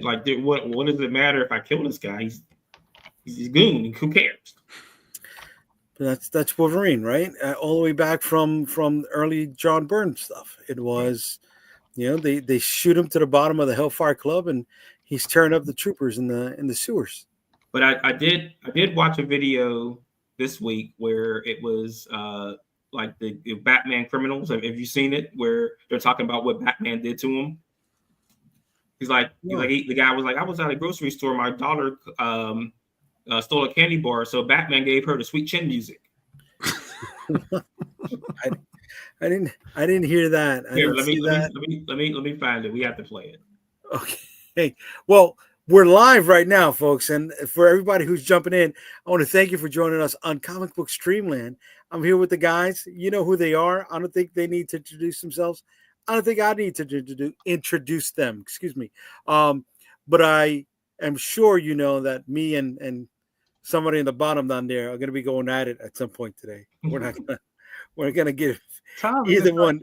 Like, what does it matter if I kill this guy? He's a goon. Who cares? That's Wolverine, right? All the way back from early John Byrne stuff. It was, they shoot him to the bottom of the Hellfire Club, and he's tearing up the troopers in the sewers. But I did watch a video this week where it was like the Batman criminals. Have you seen it? Where they're talking about what Batman did to him. The guy was like, I was at a grocery store. My daughter stole a candy bar, so Batman gave her the Sweet Chin music. I didn't hear that. Let me find it. We have to play it. Okay. Well, we're live right now, folks, and for everybody who's jumping in, I want to thank you for joining us on Comic Book Streamland. I'm here with the guys. You know who they are. I don't think they need to introduce themselves. I don't think I need to introduce them. Excuse me. But I am sure you know that me and somebody in the bottom down there are going to be going at it at some point today. We're gonna give either one.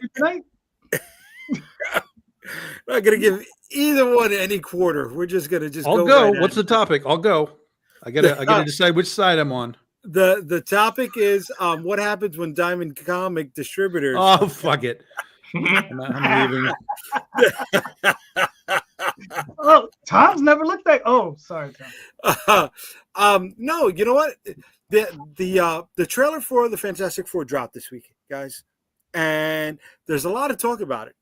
Not gonna give either one any quarter. We're just gonna I'll go. Right. What's the topic? I'll go. I gotta decide which side I'm on. The topic is what happens when Diamond Comic distributors. Oh, fuck it. I'm leaving. Oh, Tom's never looked at. Oh, sorry, Tom. No, you know what? The trailer for the Fantastic Four dropped this week, guys, and there's a lot of talk about it.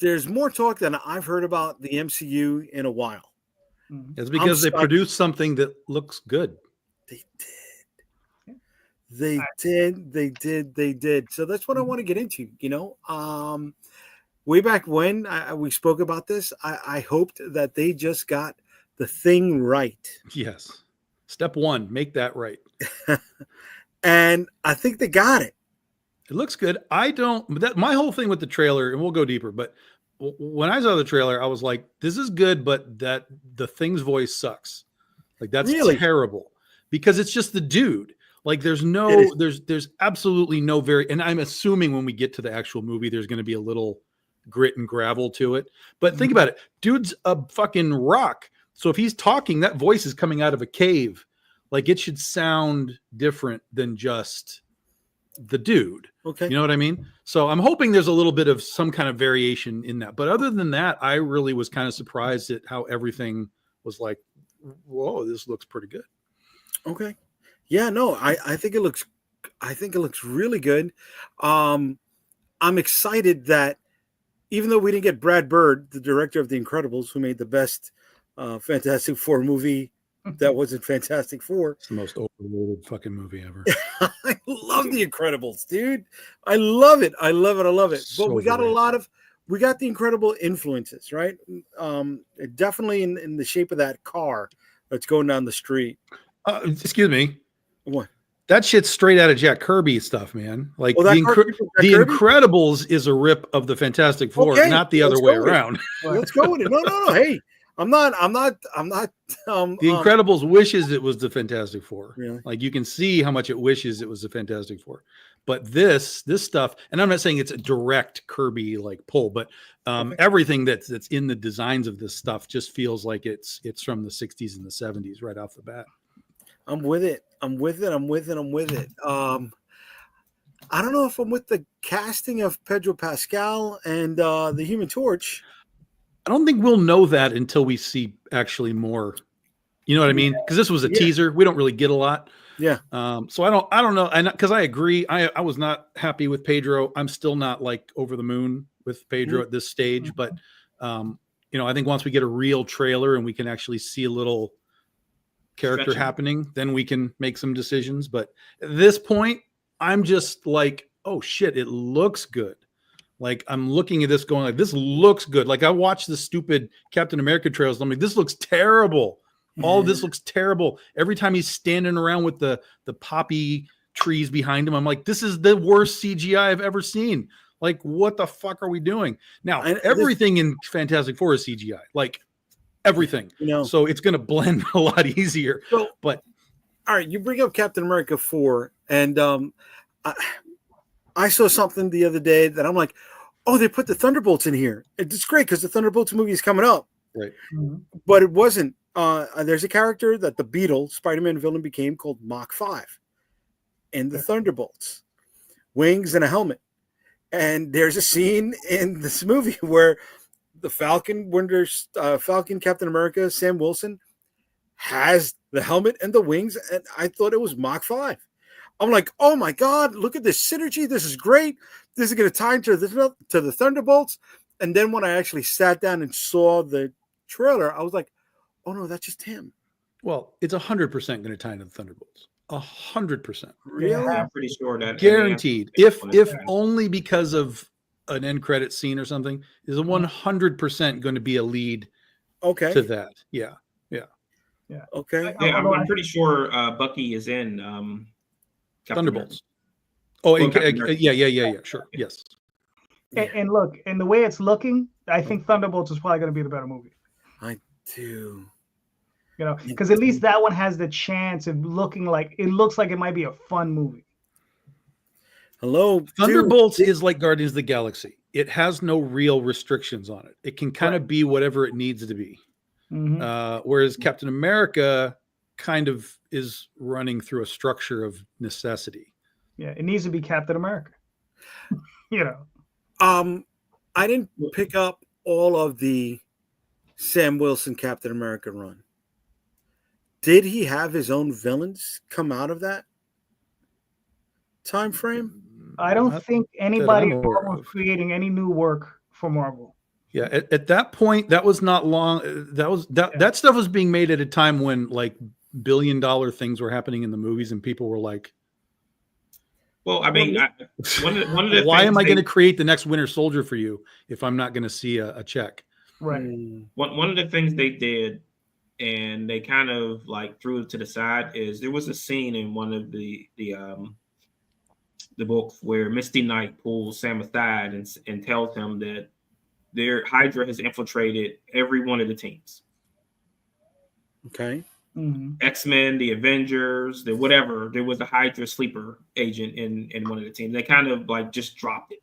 There's more talk than I've heard about the MCU in a while. It's because they produced something that looks good. They did. So that's what I want to get into. Way back when we spoke about this, I hoped that they just got the thing right. Yes. Step one, make that right. And I think they got it. It looks good. My whole thing with the trailer, and we'll go deeper, but when I saw the trailer, I was like, this is good, but that the Thing's voice sucks. Like, that's really terrible because it's just the dude. Like, there's absolutely no and I'm assuming when we get to the actual movie, there's going to be a little grit and gravel to it. But think about it. Dude's a fucking rock. So if he's talking, that voice is coming out of a cave. Like, it should sound different than just the dude. Okay. You know what I mean? So I'm hoping there's a little bit of some kind of variation in that. But other than that, I really was kind of surprised at how everything was like, whoa, this looks pretty good. Okay. Yeah, no, I think it looks really good. I'm excited that even though we didn't get Brad Bird, the director of The Incredibles, who made the best Fantastic Four movie that wasn't Fantastic Four. It's the most overrated fucking movie ever. I love The Incredibles, dude. I love it. But so we got we got the incredible influences, right? Definitely in the shape of that car that's going down the street. Excuse me. What? That shit's straight out of Jack Kirby stuff, man. Like, The Incredibles is a rip of the Fantastic Four, not the other way around. Let's go with it. No. Hey, I'm not. The Incredibles wishes it was the Fantastic Four. Really? Like, you can see how much it wishes it was the Fantastic Four. But this stuff, and I'm not saying it's a direct Kirby like pull, but everything that's in the designs of this stuff just feels like it's from the 60s and the 70s right off the bat. I'm with it. I don't know if I'm with the casting of Pedro Pascal and the Human Torch. I don't think we'll know that until we see actually more. You know what I mean? Because this was a teaser. We don't really get a lot. Yeah. So I don't know. And because I agree, I was not happy with Pedro. I'm still not like over the moon with Pedro at this stage. But I think once we get a real trailer and we can actually see a little character happening, then we can make some decisions. But at this point, I'm just like, oh shit, it looks good. Like, I'm looking at this going like, this looks good. Like, I watched the stupid Captain America trailers. I'm like, this looks terrible. All of this looks terrible. Every time he's standing around with the poppy trees behind him, I'm like, this is the worst CGI I've ever seen. Like, what the fuck are we doing? Now, everything in Fantastic Four is CGI. Like, everything. So it's going to blend a lot easier. But all right, you bring up Captain America 4, and I saw something the other day that I'm like, oh, they put the Thunderbolts in here. It's great because the Thunderbolts movie is coming up Right. But it wasn't. There's a character that the Beetle Spider-Man villain became called Mach 5 in the Thunderbolts, wings and a helmet. And there's a scene in this movie where the Falcon, Captain America, Sam Wilson has the helmet and the wings, and I thought it was Mach 5. I'm like, oh my God, look at this synergy. This is great. This is going to tie into the Thunderbolts. And then when I actually sat down and saw the trailer, I was like, oh no, that's just him. Well, it's 100% going to tie into the Thunderbolts. 100%. Really? Yeah, I'm pretty sure that Guaranteed. If only because of an end credit scene or something, is 100% going to be a lead to that. Yeah. Okay. Yeah, I'm pretty sure Bucky is in Thunderbolts. Oh, yeah. Sure. Yes. And look, and the way it's looking, I think Thunderbolts is probably going to be the better movie. I do. You know, because at least that one has the chance of looking like it looks like it might be a fun movie. Hello. Thunderbolts is like Guardians of the Galaxy. It has no real restrictions on it. It can kind of be whatever it needs to be. Whereas Captain America kind of is running through a structure of necessity. Yeah, it needs to be Captain America. You know. I didn't pick up all of the Sam Wilson Captain America run. Did he have his own villains come out of that time frame? I don't think anybody was creating any new work for Marvel. Yeah, at that point, that was not long. That stuff was being made at a time when like $1 billion things were happening in the movies, and people were like, "Well, I mean, one of the why am I going to create the next Winter Soldier for you if I'm not going to see a check?" Right. One of the things they did, and they kind of like threw it to the side, is there was a scene in one of the books where Misty Knight pulls Sam aside and tells him that their Hydra has infiltrated every one of the teams. Okay. X-Men, the Avengers, the whatever. There was a Hydra sleeper agent in one of the teams. They kind of like just dropped it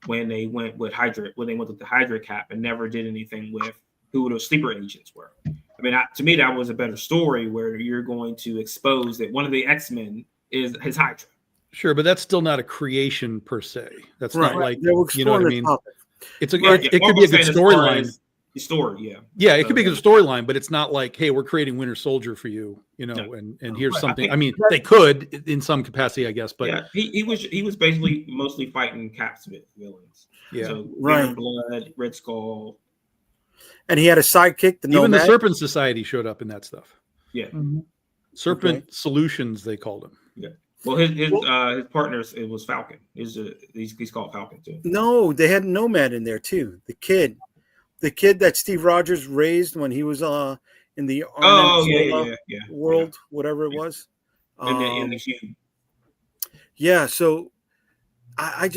when they went with Hydra, when they went with the Hydra cap and never did anything with who those sleeper agents were. I mean, to me, that was a better story where you're going to expose that one of the X-Men is Hydra. Sure, but that's still not a creation per se. That's not like, you know what I mean? It could be a good storyline. The story, yeah, it could be a good storyline, but it's not like, hey, we're creating Winter Soldier for you, and here's something. I mean, they could in some capacity, I guess, but yeah, he was basically mostly fighting Cap's villains. Yeah, so right. Blood, Red Skull, and he had a sidekick. Even the Serpent Society showed up in that stuff. Yeah, Serpent Solutions they called him. Yeah. Well, his partners, it was Falcon. He's called Falcon too. No, they had Nomad in there too. The kid that Steve Rogers raised when he was in the world, whatever it was. In the Cube. Yeah, so I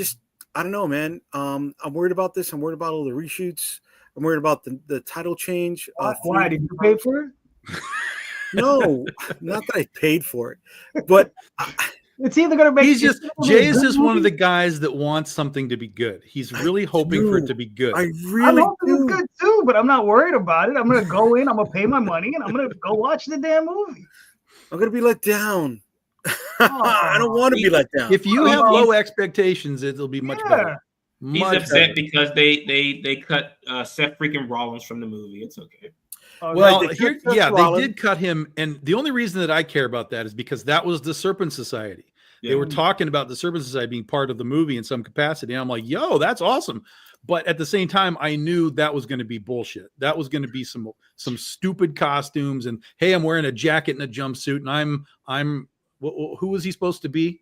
don't know, man. I'm worried about this. I'm worried about all the reshoots. I'm worried about the title change. Why did you pay for it? No, not that I paid for it, but it's either going to make. Jay is just one of the guys that wants something to be good. He's really hoping for it to be good. I really hope it's good too, but I'm not worried about it. I'm going to go in, I'm going to pay my money, and I'm going to go watch the damn movie. I'm going to be let down. I don't want to be let down. If you have low expectations, it'll be much better. He's upset because they cut Seth freaking Rollins from the movie. It's okay. Well, they did cut him, and the only reason that I care about that is because that was the Serpent Society. Yeah. They were talking about the Serpent Society being part of the movie in some capacity, and I'm like, yo, that's awesome. But at the same time, I knew that was going to be bullshit. That was going to be some stupid costumes, and hey, I'm wearing a jacket and a jumpsuit, and I'm who was he supposed to be?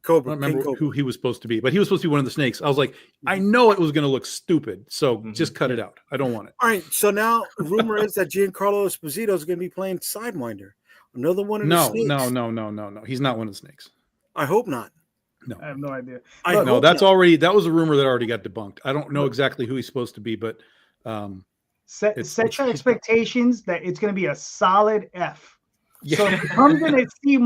Cobra. I don't remember who he was supposed to be, but he was supposed to be one of the snakes. I was like, I know it was going to look stupid, so just cut it out. I don't want it. All right, so now rumor is that Giancarlo Esposito is going to be playing Sidewinder, another one of the snakes. No. He's not one of the snakes. I hope not. No, I have no idea. That was a rumor that already got debunked. I don't know exactly who he's supposed to be, but set your expectations that it's going to be a solid F. Yeah. So if it comes in at C-,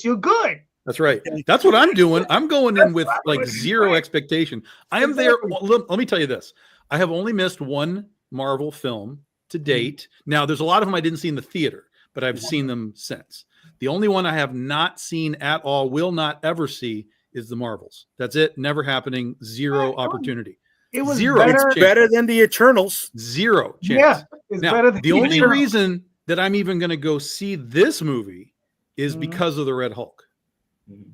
you're good. That's right. That's what I'm doing. I'm going in with like zero expectation. I am there. Let me tell you this. I have only missed one Marvel film to date. Now, there's a lot of them I didn't see in the theater, but I've seen them since. The only one I have not seen at all, will not ever see, is the Marvels. That's it. Never happening. Zero opportunity. It was Zero. It's better than the Eternals. Zero chance. Yeah, it's now, better than the only Eternals. reason that I'm even going to go see this movie is because of the Red Hulk.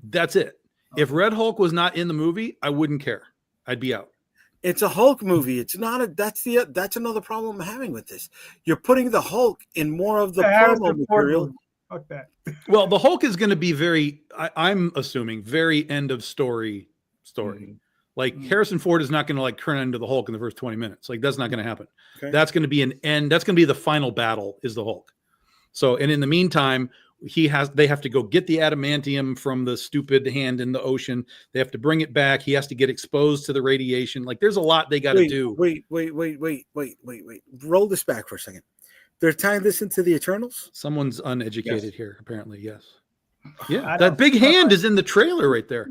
That's it. If Red Hulk was not in the movie, I wouldn't care. I'd be out. It's a Hulk movie. It's not a. That's another problem I'm having with this. You're putting the Hulk in more of the promo material. Fuck that. Well, the Hulk is going to be very. I'm assuming very end of story. Like Harrison Ford is not going to like turn into the Hulk in the first 20 minutes. Like that's not going to happen. Okay. That's going to be an end. That's going to be the final battle. Is the Hulk. So, and in the meantime, they have to go get the adamantium from the stupid hand in the ocean. They have to bring it back. He has to get exposed to the radiation. Like there's a lot they got to do. Wait. Roll this back for a second. They're tying this into the Eternals? Someone's uneducated here, apparently. Yes. Yeah. That big hand is in the trailer right there.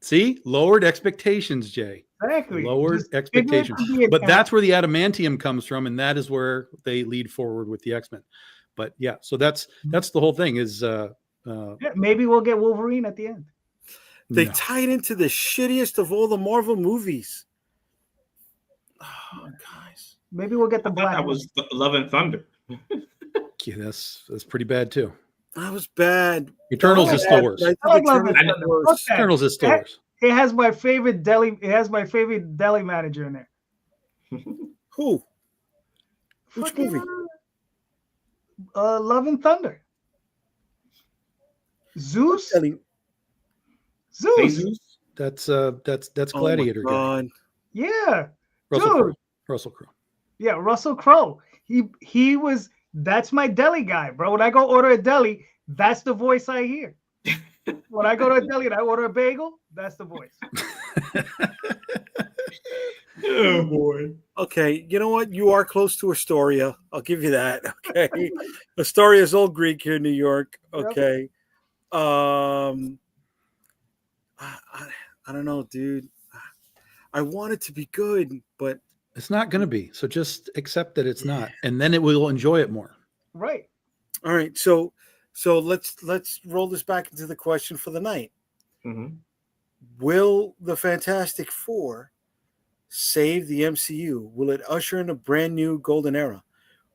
See, lowered expectations, Jay. Exactly. Lowered expectations. But that's where the adamantium comes from, and that is where they lead forward with the X-Men. But yeah, so that's the whole thing. Is maybe we'll get Wolverine at the end. They tie it into the shittiest of all the Marvel movies. Oh, guys. Maybe we'll get the Black. That was Love and Thunder. Yeah, that's pretty bad too. That was bad. Eternals is still worse. Eternals is still worse. It has my favorite deli. It has my favorite deli manager in there. Who? Which movie? Love and Thunder. Zeus. Zeus. That's Gladiator. Oh yeah. Russell Crowe. Yeah, Russell Crowe. He was. That's my deli guy, bro. When I go order a deli, that's the voice I hear. When I go to a deli and I order a bagel, that's the voice. Oh boy. Okay, you know what? You are close to Astoria. I'll give you that. Okay, Astoria is Old Greek here in New York. Okay. I don't know, dude. I want it to be good, but it's not going to be. So just accept that it's not, and then it will enjoy it more. Right. All right. So let's roll this back into the question for the night. Mm-hmm. Will the Fantastic Four save the MCU? Will it usher in a brand new golden era?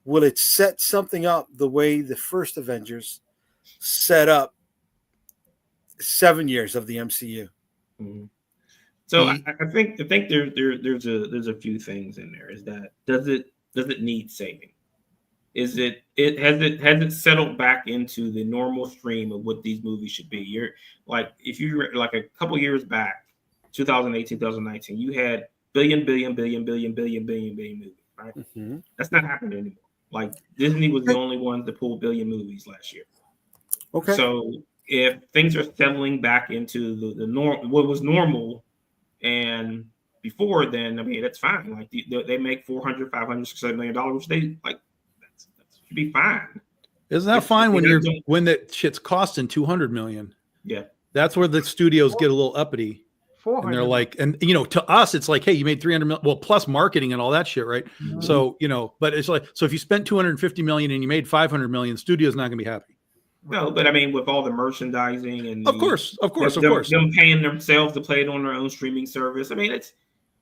Will it set something up the way the first Avengers set up 7 years of the MCU? Mm-hmm. So I think there's a few things in there. Is that does it need saving? Is has it settled back into the normal stream of what these movies should be? You're like, if you like a couple years back, 2018, 2019, you had billion movie, right? Mm-hmm. That's not happening anymore. Like Disney was the only one to pull billion movies last year. Okay. So if things are settling back into the norm, what was normal, and before then, I mean, that's fine. Like they make $400, $500, $600 million, which they like. Should be fine. Isn't that fine when that shit's costing $200 million? Yeah, that's where the studios get a little uppity, and they're like, and to us, it's like, hey, you made $300 million, well, plus marketing and all that shit, right? Mm-hmm. So but it's like, so if you spent $250 million and you made $500 million, studio's not gonna be happy. No, but I mean, with all the merchandising and of course, them paying themselves to play it on their own streaming service. I mean, it's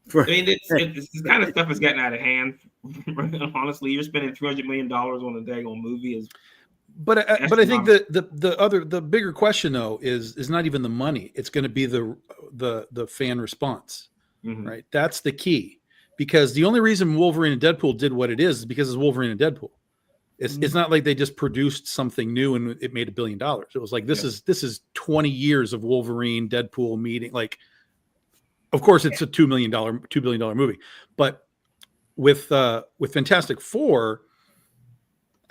this kind of stuff is getting out of hand. Honestly, you're spending $300 million on a daggone movie. But I think the bigger question though is not even the money. It's going to be the fan response, mm-hmm. right? That's the key, because the only reason Wolverine and Deadpool did what it is because it's Wolverine and Deadpool. It's not like they just produced something new and it made $1 billion. It was like this is 20 years of Wolverine Deadpool meeting. Like, of course, it's a $2 billion movie, but with Fantastic Four,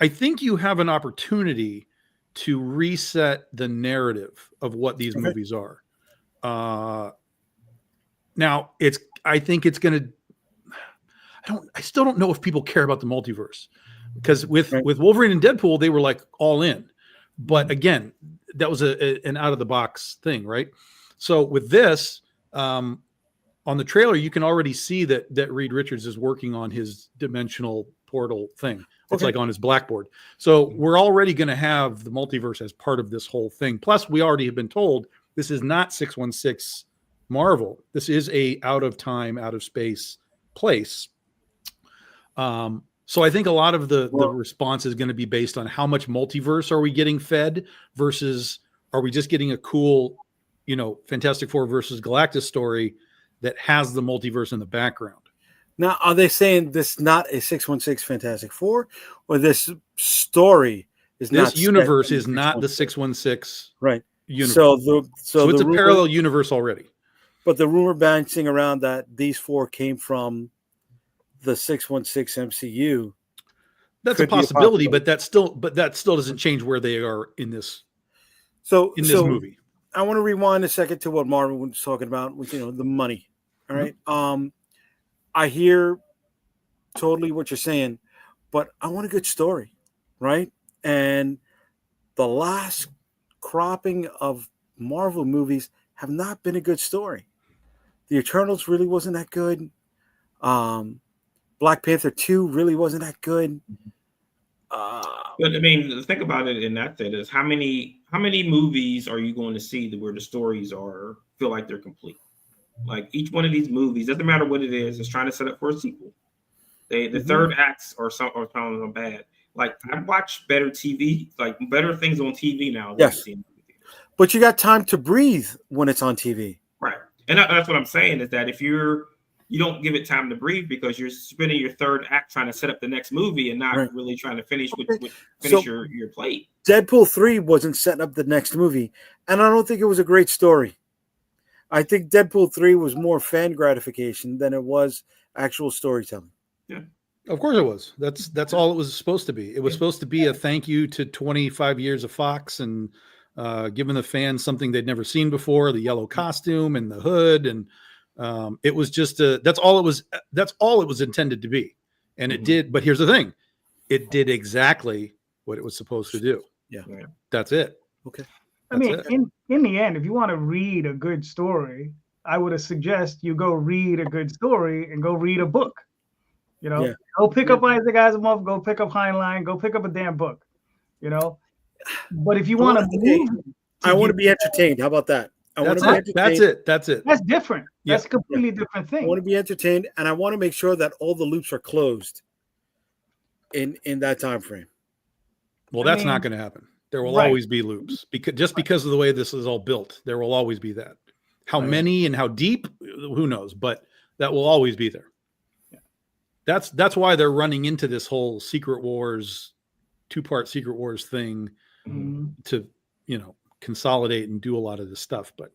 I think you have an opportunity to reset the narrative of what these movies are. Now, I think it's going to. I still don't know if people care about the multiverse, because with Wolverine and Deadpool, they were like all in, but again, that was an out of the box thing, right? So with this. on the trailer, you can already see that Reed Richards is working on his dimensional portal thing. It's like on his blackboard. So we're already going to have the multiverse as part of this whole thing. Plus, we already have been told this is not 616 Marvel. This is a out of time, out of space place. So I think a lot of the response is going to be based on how much multiverse are we getting fed versus are we just getting a cool, Fantastic Four versus Galactus story that has the multiverse in the background. Now, are they saying this not a 616 Fantastic Four, or this story is this not universe is not the 616 right universe? So it's the a parallel universe already. But the rumor bouncing around that these four came from the 616 MCU. That's a possibility, but that still doesn't change where they are in this. So in this movie, I want to rewind a second to what Marvin was talking about with the money. All right. I hear totally what you're saying, but I want a good story, right? And the last cropping of Marvel movies have not been a good story. The Eternals really wasn't that good. Black Panther 2 really wasn't that good. But I mean, think about it in that sense: is how many movies are you going to see where the stories feel like they're complete? Like each one of these movies, doesn't matter what it is trying to set up for a sequel. The third acts are sounding bad. Like I watch better TV, like better things on TV now. Yes, but you got time to breathe when it's on TV, right? And that's what I'm saying is that if you don't give it time to breathe because you're spending your third act trying to set up the next movie and not really trying to finish your plate. Deadpool 3 wasn't setting up the next movie, and I don't think it was a great story. I think Deadpool 3 was more fan gratification than it was actual storytelling. Yeah. Of course it was. That's all it was supposed to be. It was supposed to be a thank you to 25 years of Fox and giving the fans something they'd never seen before, the yellow costume and the hood. And it was just that's all it was intended to be. And it did. But here's the thing. It did exactly what it was supposed to do. Yeah. That's it. Okay. I mean, in the end, if you want to read a good story, I would suggest you go read a good story and go read a book. Go pick up Isaac Asimov, go pick up Heinlein, go pick up a damn book. But if you want to I want to be entertained. How about that? That's it. That's different. That's a completely different thing. I want to be entertained, and I want to make sure that all the loops are closed in that time frame. Well, that's not going to happen. There will always be loops because of the way this is all built. There will always be that. How many and how deep, who knows? But that will always be there. Yeah. That's why they're running into this whole Secret Wars, 2-part Secret Wars thing to consolidate and do a lot of this stuff. But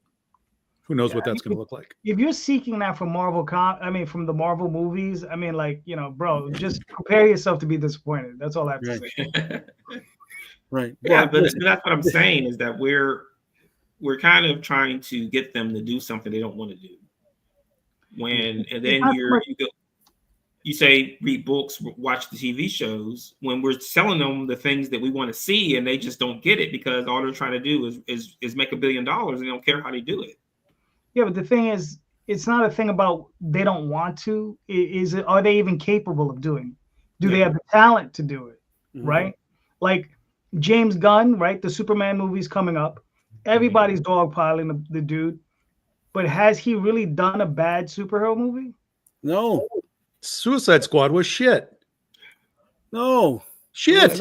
who knows what that's going to look like? If you're seeking that from from the Marvel movies, bro, just prepare yourself to be disappointed. That's all I have to say. Right. Yeah, but that's what I'm saying is that we're kind of trying to get them to do something they don't want to do. And then you say read books, watch the TV shows when we're selling them the things that we want to see, and they just don't get it because all they're trying to do is make $1 billion and they don't care how they do it. Yeah, but the thing is, it's not a thing about they don't want to. Are they even capable of doing? Do they have the talent to do it? Right? Like James Gunn, right? The Superman movie's coming up. Everybody's dogpiling the dude. But has he really done a bad superhero movie? No. Suicide Squad was shit. No. Shit.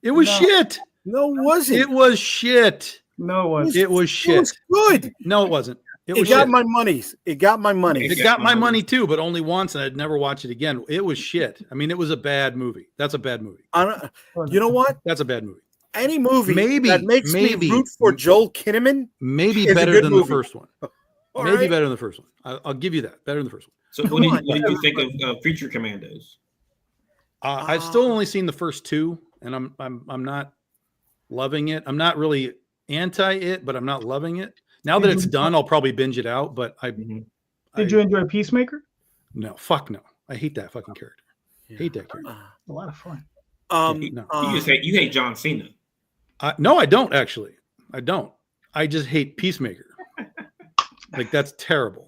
It was shit. No, it wasn't. It was shit. No, it wasn't. It was shit. It was good. No, it wasn't. It got my money. It got my money. It got my money too, but only once, and I'd never watch it again. It was shit. I mean, it was a bad movie. That's a bad movie. You know what? That's a bad movie. Any movie that makes me root for Joel Kinnaman maybe better than the first one. Maybe better than the first one. I'll give you that. Better than the first one. So what did you think of Future Commandos? I've still only seen the first two, and I'm not loving it. I'm not really anti it, but I'm not loving it. Now that it's done, I'll probably binge it out. But Did you enjoy Peacemaker? No, fuck no. I hate that fucking character. Hate that character. A lot of fun. No. You hate John Cena. No, I don't actually. I don't. I just hate Peacemaker. Like that's terrible.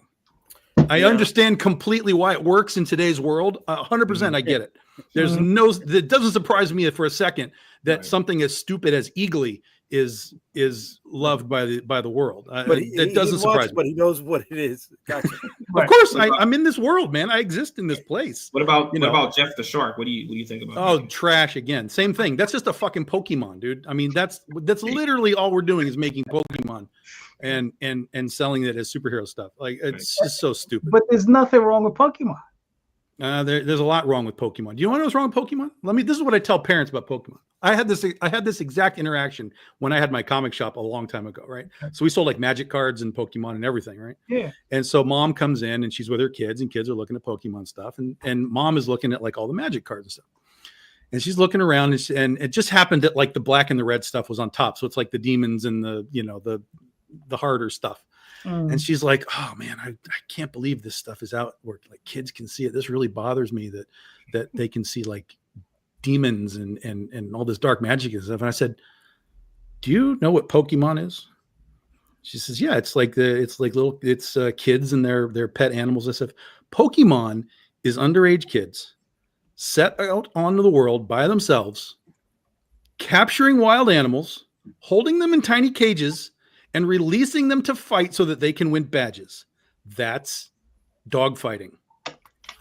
I understand completely why it works in today's world. 100%, I get it. There's it doesn't surprise me for a second that something as stupid as Eagly is loved by the world. But that doesn't surprise me. But he knows what it is. Gotcha. Of course, I'm in this world, man. I exist in this place. What about Jeff the Shark? What do you think about? Oh, trash again. Same thing. That's just a fucking Pokemon, dude. I mean, that's literally all we're doing is making Pokemon and selling it as superhero stuff. Like, it's just so stupid. But there's nothing wrong with Pokemon. There's a lot wrong with Pokemon. Do you want to know what's wrong with Pokemon? This is what I tell parents about Pokemon. I had this exact interaction when I had my comic shop a long time ago, right? So we sold like magic cards and Pokemon and everything, right? Yeah. And so mom comes in and she's with her kids, and kids are looking at Pokemon stuff, and mom is looking at like all the magic cards and stuff. And she's looking around, and it just happened that like the black and the red stuff was on top. So it's like the demons and the harder stuff. And she's like, oh man, I can't believe this stuff is out where like kids can see it. This really bothers me that they can see like demons and all this dark magic and stuff. And I said, do you know what Pokemon is? She says, yeah, it's kids and their pet animals and stuff. Pokemon is underage kids set out onto the world by themselves, capturing wild animals, holding them in tiny cages, and releasing them to fight so that they can win badges. That's dog fighting.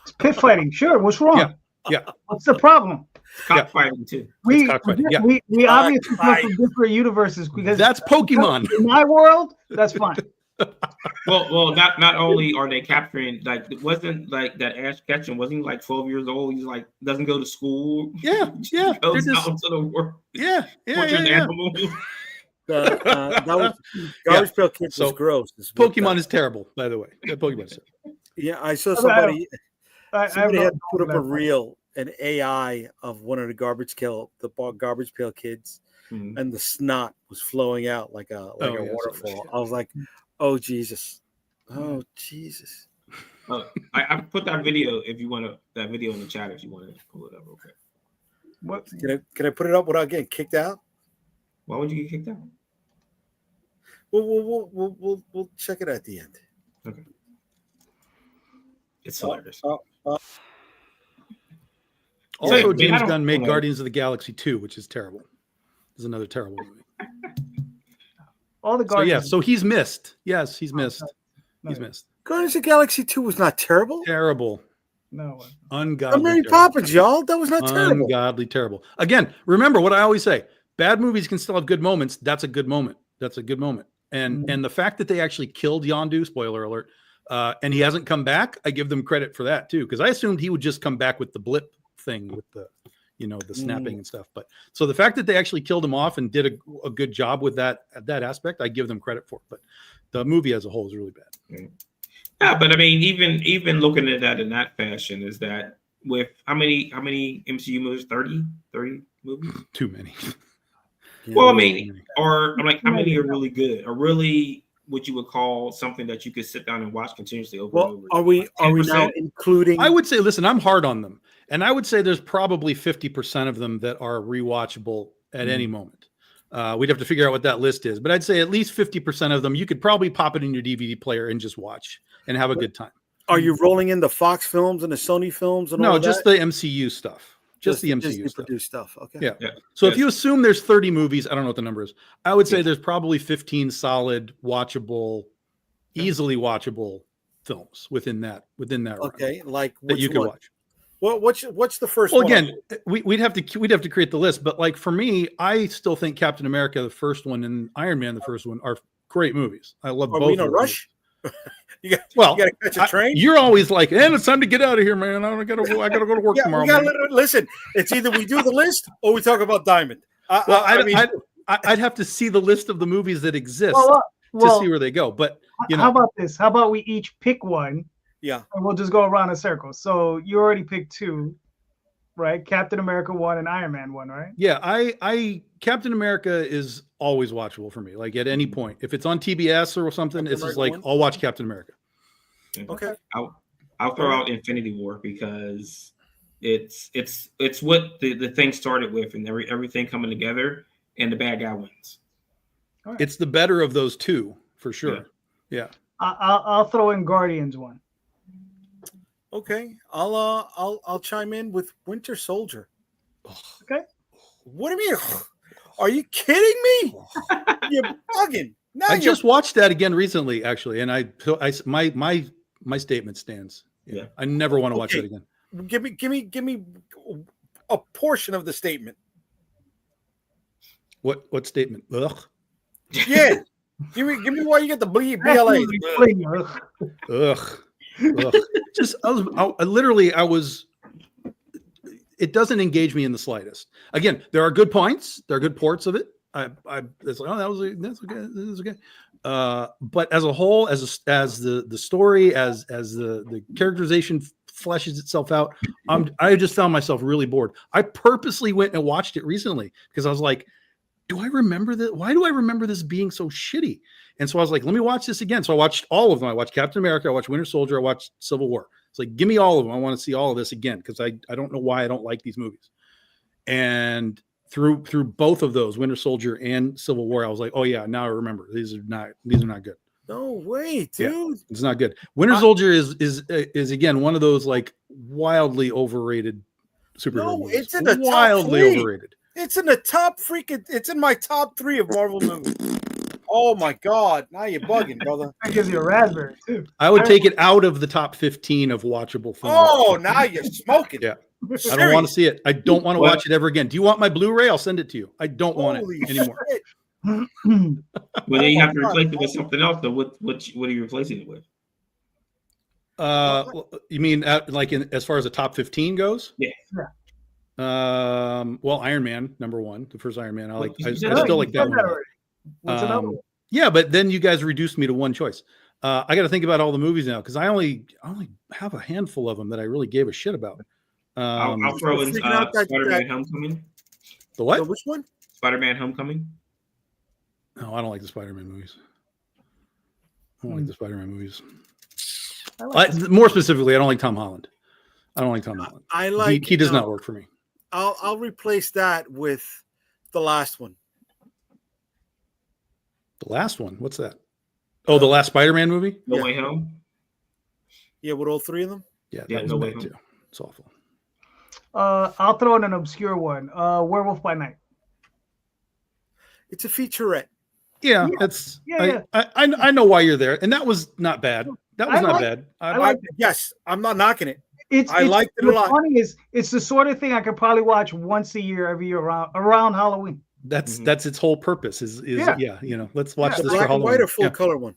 It's pit fighting. Sure. What's wrong? Yeah. What's the problem? Cockfighting too. We cockfighting. we obviously come from different universes because that's Pokemon. In my world, that's fine. Well, not only are they capturing, like, it wasn't like that Ash Ketchum, wasn't he like 12 years old? He's like, doesn't go to school. Yeah. Goes out into the world. Yeah. Animals. That was Garbage Pail Kids was gross. Pokemon is terrible, by the way. Pokemon is terrible. Yeah, I saw somebody had put up a reel. reel, an AI of one of the Garbage Pail Kids, and the snot was flowing out like a waterfall. I was like, oh Jesus. I put that video if you want that video in the chat if you want to pull it up real quick. What can I put it up without getting kicked out? Why would you get kicked out? We'll check it at the end. Okay. It's hilarious. Also, James Gunn made Guardians of the Galaxy 2, which is terrible. This is another terrible movie. All the Guardians. So he's missed. Yes, he's missed. He's missed. Guardians of the Galaxy 2 was not terrible. Terrible. No. Ungodly. Mary Poppins, y'all. That was not terrible. Ungodly terrible. Again, remember what I always say. Bad movies can still have good moments. That's a good moment. And the fact that they actually killed Yondu, spoiler alert, and he hasn't come back, I give them credit for that too, because I assumed he would just come back with the blip thing with the snapping and stuff. But so the fact that they actually killed him off and did a good job with that aspect, I give them credit for. But the movie as a whole is really bad. Yeah, but I mean, even looking at that in that fashion, is that with how many MCU movies? 30 movies? Too many. Well, I mean, or I'm like, how many are really good, or really what you would call something that you could sit down and watch continuously over and over? Are we now including? I would say, listen, I'm hard on them, and I would say there's probably 50% of them that are rewatchable at any moment. We'd have to figure out what that list is, but I'd say at least 50% of them you could probably pop it in your DVD player and just watch and have a good time. Are you rolling in the Fox films and the Sony films and all that? No, just the MCU stuff. Just the MCU stuff. Okay. Yeah. So if you assume there's 30 movies, I don't know what the number is. I would say there's probably 15 solid, watchable, easily watchable films within that. Okay, like that you could watch. Well, what's the first one? Well, again, we'd have to create the list, but like for me, I still think Captain America, the first one, and Iron Man, the first one, are great movies. I love both. Are we in a rush? You got to catch a train. You're always like, and it's time to get out of here, man. I gotta go to work tomorrow. Listen, it's either we do the list or we talk about Diamond. I'd have to see the list of the movies that exist to see where they go. But how about this? How about we each pick one? Yeah, and we'll just go around in circles. So you already picked two, right? Captain America 1 and Iron Man 1, right? Yeah, I Captain America is always watchable for me. Like at any point, if it's on TBS or something, it's just like I'll watch Captain America. Okay, I'll throw out Infinity War because it's what the thing started with, and everything coming together, and the bad guy wins. Right. It's the better of those two for sure. Yeah. I'll throw in Guardians 1. Okay, I'll chime in with Winter Soldier. Okay. What do you mean? Are you kidding me? You're bugging. Now I you're just watched that again recently, actually, and my statement stands. Yeah. I never want to watch Okay. that again. give me a portion of the statement. What statement? Ugh. Yeah. give me why you get the BLA. Ugh. Ugh. Just I was. It doesn't engage me in the slightest. Again, there are good points. There are good ports of it. It's like, oh, that's okay. This is okay. But as a whole, as the story, as the characterization fleshes itself out, I just found myself really bored. I purposely went and watched it recently because I was like, do I remember that? Why do I remember this being so shitty? And so I was like, let me watch this again. So I watched all of them. I watched Captain America. I watched Winter Soldier. I watched Civil War. It's like, give me all of them. I want to see all of this again because I don't know why I don't like these movies. And through both of those, Winter Soldier and Civil War, I was like, oh yeah, now I remember. These are not good. No way, dude. Yeah, it's not good. Winter Soldier is again one of those like wildly overrated superhero movies. It's in the wildly top 3. overrated. It's in the top freaking. It's in my top 3 of Marvel movies. Oh my god! Now you're bugging, brother. That gives you a raspberry too. I would take it out of the top 15 of watchable films. Oh, now you're smoking. Yeah. I don't want to see it. I don't want to watch it ever again. Do you want my Blu-ray? I'll send it to you. I don't want it anymore. Shit. Well, then you have to replace it with something else. So what are you replacing it with? You mean as far as the top 15 goes? Yeah. Well, Iron Man #1, the first Iron Man. I still like that one. What's another one? Yeah, but then you guys reduced me to one choice. I got to think about all the movies now because I only have a handful of them that I really gave a shit about. I'll throw in Spider-Man Homecoming. The what? Which one? Spider-Man Homecoming. No, I don't like the Spider-Man movies. I don't like the Spider-Man movies. More specifically, I don't like Tom Holland. I don't like Tom Holland. I like he does not work for me. I'll replace that with the last one. The last one? What's that? Oh, the last Spider-Man movie? No Way Home. Yeah, with all 3 of them. Yeah, that was bad too. It's awful. I'll throw in an obscure one. Werewolf by Night. It's a featurette. Yeah, that's. Yeah. I know why you're there, and that was not bad. That was not bad. I like it. Yes, I'm not knocking it. I liked it a lot. Funny is, it's the sort of thing I could probably watch once a year, every year around Halloween. That's its whole purpose. Is let's watch this for black Halloween. and white or full color one.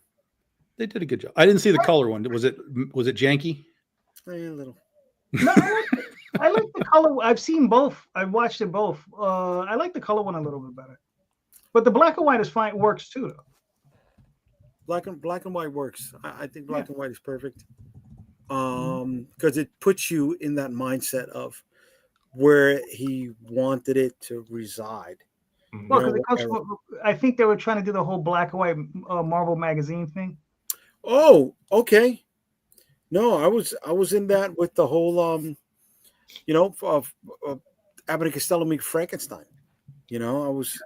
They did a good job. I didn't see the color one. Was it janky? A little. No, I like the color. I've seen both. I've watched it both. I like the color one a little bit better, but the black and white is fine. Works too, though. Black and white works. I think black and white is perfect. Because it puts you in that mindset of where he wanted it to reside. Well, I think they were trying to do the whole black and white Marvel magazine thing. Oh, okay. No, I was in that with the whole Abbott and Costello meet Frankenstein. I was.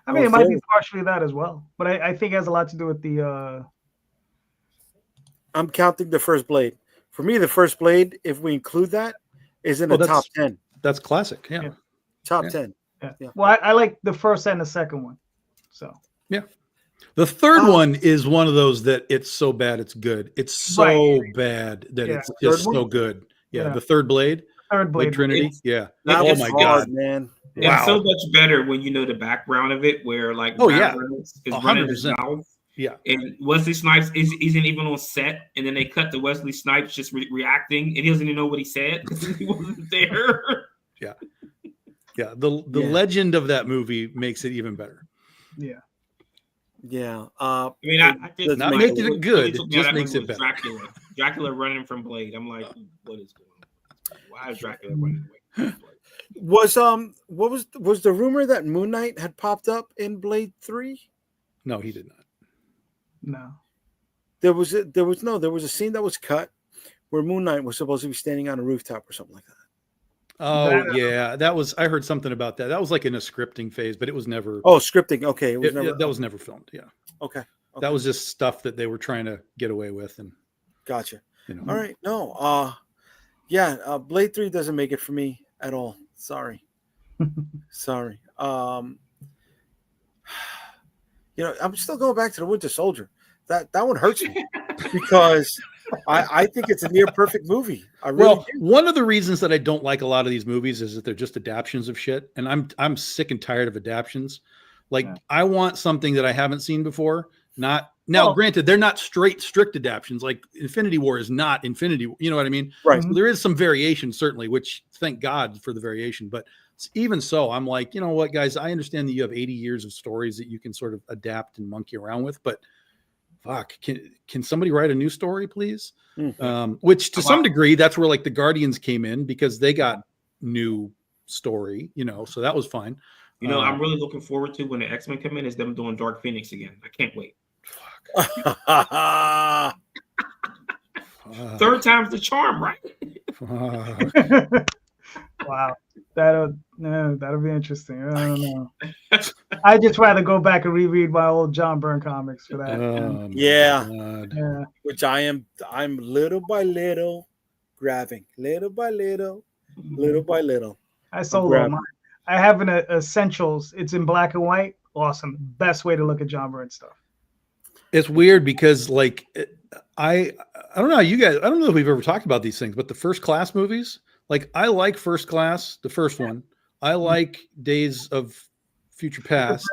I mean, it might be partially that as well, but I think it has a lot to do with the. I'm counting the first Blade. For me, the first Blade, if we include that, is in the top 10. That's classic. Yeah. Top 10. Yeah. Well, I like the first and the second one. So. Yeah. The third one is one of those that it's so bad it's good. It's so bad that it's just so good. Yeah. The third Blade. Blade Trinity. Oh my God, man. Wow. It's so much better when you know the background of it, where like is running his mouth. Yeah, and Wesley Snipes isn't even on set, and then they cut to Wesley Snipes just reacting, and he doesn't even know what he said because he wasn't there. Yeah. The legend of that movie makes it even better. Yeah. I mean, I just not making it good, just makes it better. Dracula running from Blade. I'm like, what is going on? Why is Dracula running away? Was the rumor that Moon Knight had popped up in Blade 3? No, he did not. No. There was a scene that was cut where Moon Knight was supposed to be standing on a rooftop or something like that. Oh yeah, that was. I heard something about that. That was like in a scripting phase, but it was never. Oh, scripting. Okay, that was never filmed. Yeah. Okay. That was just stuff that they were trying to get away with, and gotcha. You know. All right. No. Blade 3 doesn't make it for me at all. Sorry. Sorry. I'm still going back to the Winter Soldier. That one hurts me because I think it's a near perfect movie. I really do. One of the reasons that I don't like a lot of these movies is that they're just adaptations of shit, and I'm sick and tired of adaptations. Like, I want something that I haven't seen before. Granted, they're not strict adaptations. Like Infinity War is not Infinity. You know what I mean? Right. So there is some variation, certainly, which thank God for the variation. But even so, I'm like, you know what, guys? I understand that you have 80 years of stories that you can sort of adapt and monkey around with, but fuck, can somebody write a new story, please? Mm-hmm. Which to some degree, that's where like the Guardians came in because they got new story, so that was fine. I'm really looking forward to when the X-Men come in is them doing Dark Phoenix again. I can't wait. Third time's the charm, right? Wow, that'll be interesting. I don't know. I just rather go back and reread my old John Byrne comics for that. Yeah. Which I'm little by little grabbing, little by little. I solo mine. I have an essentials. It's in black and white. Awesome. Best way to look at John Byrne stuff. It's weird because like I don't know how you guys. I don't know if we've ever talked about these things, but the First Class movies. Like I like First Class, the first one. I like Days of Future Past.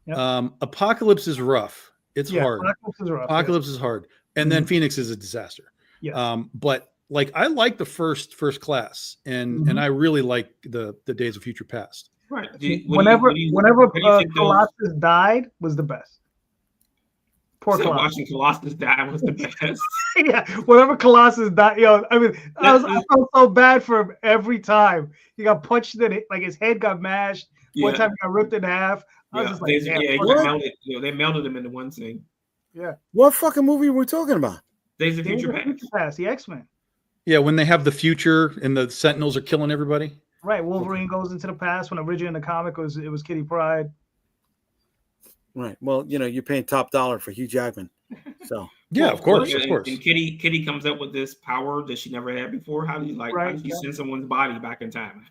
Yep. Apocalypse is rough. It's hard. Apocalypse is hard. And then Phoenix is a disaster. Yeah. But like I like the first Class, and I really like the Days of Future Past. Right. Whenever Colossus died was the best. Poor Colossus. Watching Colossus die was the best. Yeah, whenever Colossus died, I felt so bad for him every time. He got punched in it, like his head got mashed. Yeah. One time he got ripped in half. I was just like, they melted him into one scene. Yeah. What fucking movie were we talking about? Days of Future Past, the X-Men. Yeah, when they have the future and the Sentinels are killing everybody. Right, Wolverine goes into the past when originally in the comic it was Kitty Pryde. Right. Well, you're paying top dollar for Hugh Jackman. So yeah, of course. And Kitty comes up with this power that she never had before. How do you send someone's body back in time?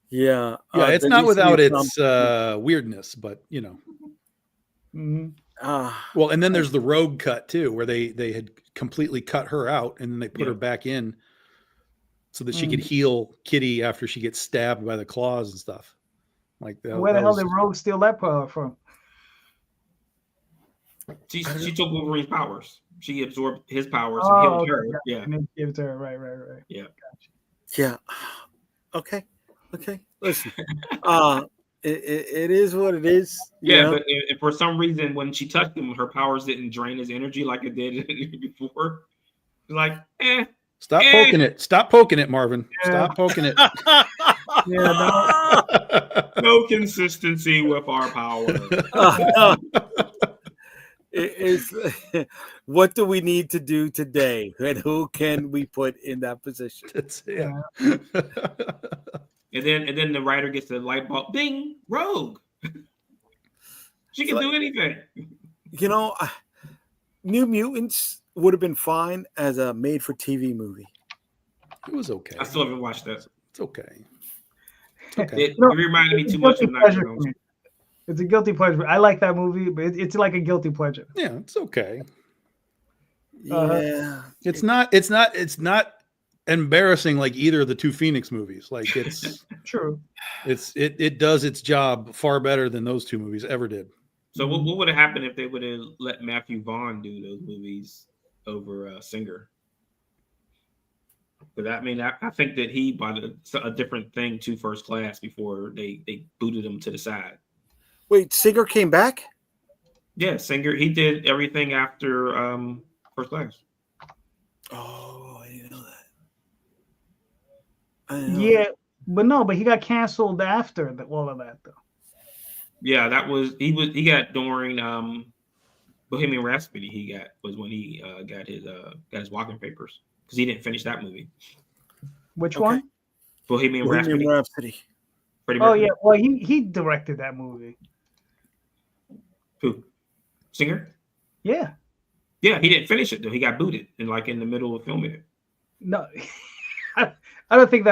Yeah. It's not without its weirdness, but Mm-hmm. Well, and then there's the Rogue cut too, where they had completely cut her out and then they put her back in so that she could heal Kitty after she gets stabbed by the claws and stuff. Like that. Where the hell did Rogue steal that power from? She took Wolverine's powers. She absorbed his powers and healed her. Yeah. And then gave it to her. Right. Yeah. Gotcha. Yeah. Okay. Listen. It is what it is. Yeah, but for some reason, when she touched him, her powers didn't drain his energy like it did before. Like, Stop poking it. Stop poking it, Marvin. Yeah. Stop poking it. No consistency with our power. What do we need to do today? And who can we put in that position? And then the writer gets the light bulb. Bing, Rogue. She can do anything. New Mutants would have been fine as a made-for-TV movie. It was okay. I still haven't watched that. It's okay. It reminded me too much of Night Jones. It's a guilty pleasure. I like that movie, but it's like a guilty pleasure. Yeah, it's okay. Yeah, it's not embarrassing like either of the two Phoenix movies. Like it's true. It does its job far better than those two movies ever did. So what would have happened if they would have let Matthew Vaughn do those movies over Singer? But I think that he bought a different thing to First Class before they booted him to the side. Wait, Singer came back? Yeah, Singer. He did everything after First Class. Oh, I didn't know that. But he got canceled after all of that though. Yeah, he got during Bohemian Rhapsody. He was when he got his walking papers because he didn't finish that movie. Which one? Bohemian Rhapsody. Oh yeah, well he directed that movie. Who? Singer? Yeah. Yeah, he didn't finish it though. He got booted and like in the middle of filming it. No, I don't think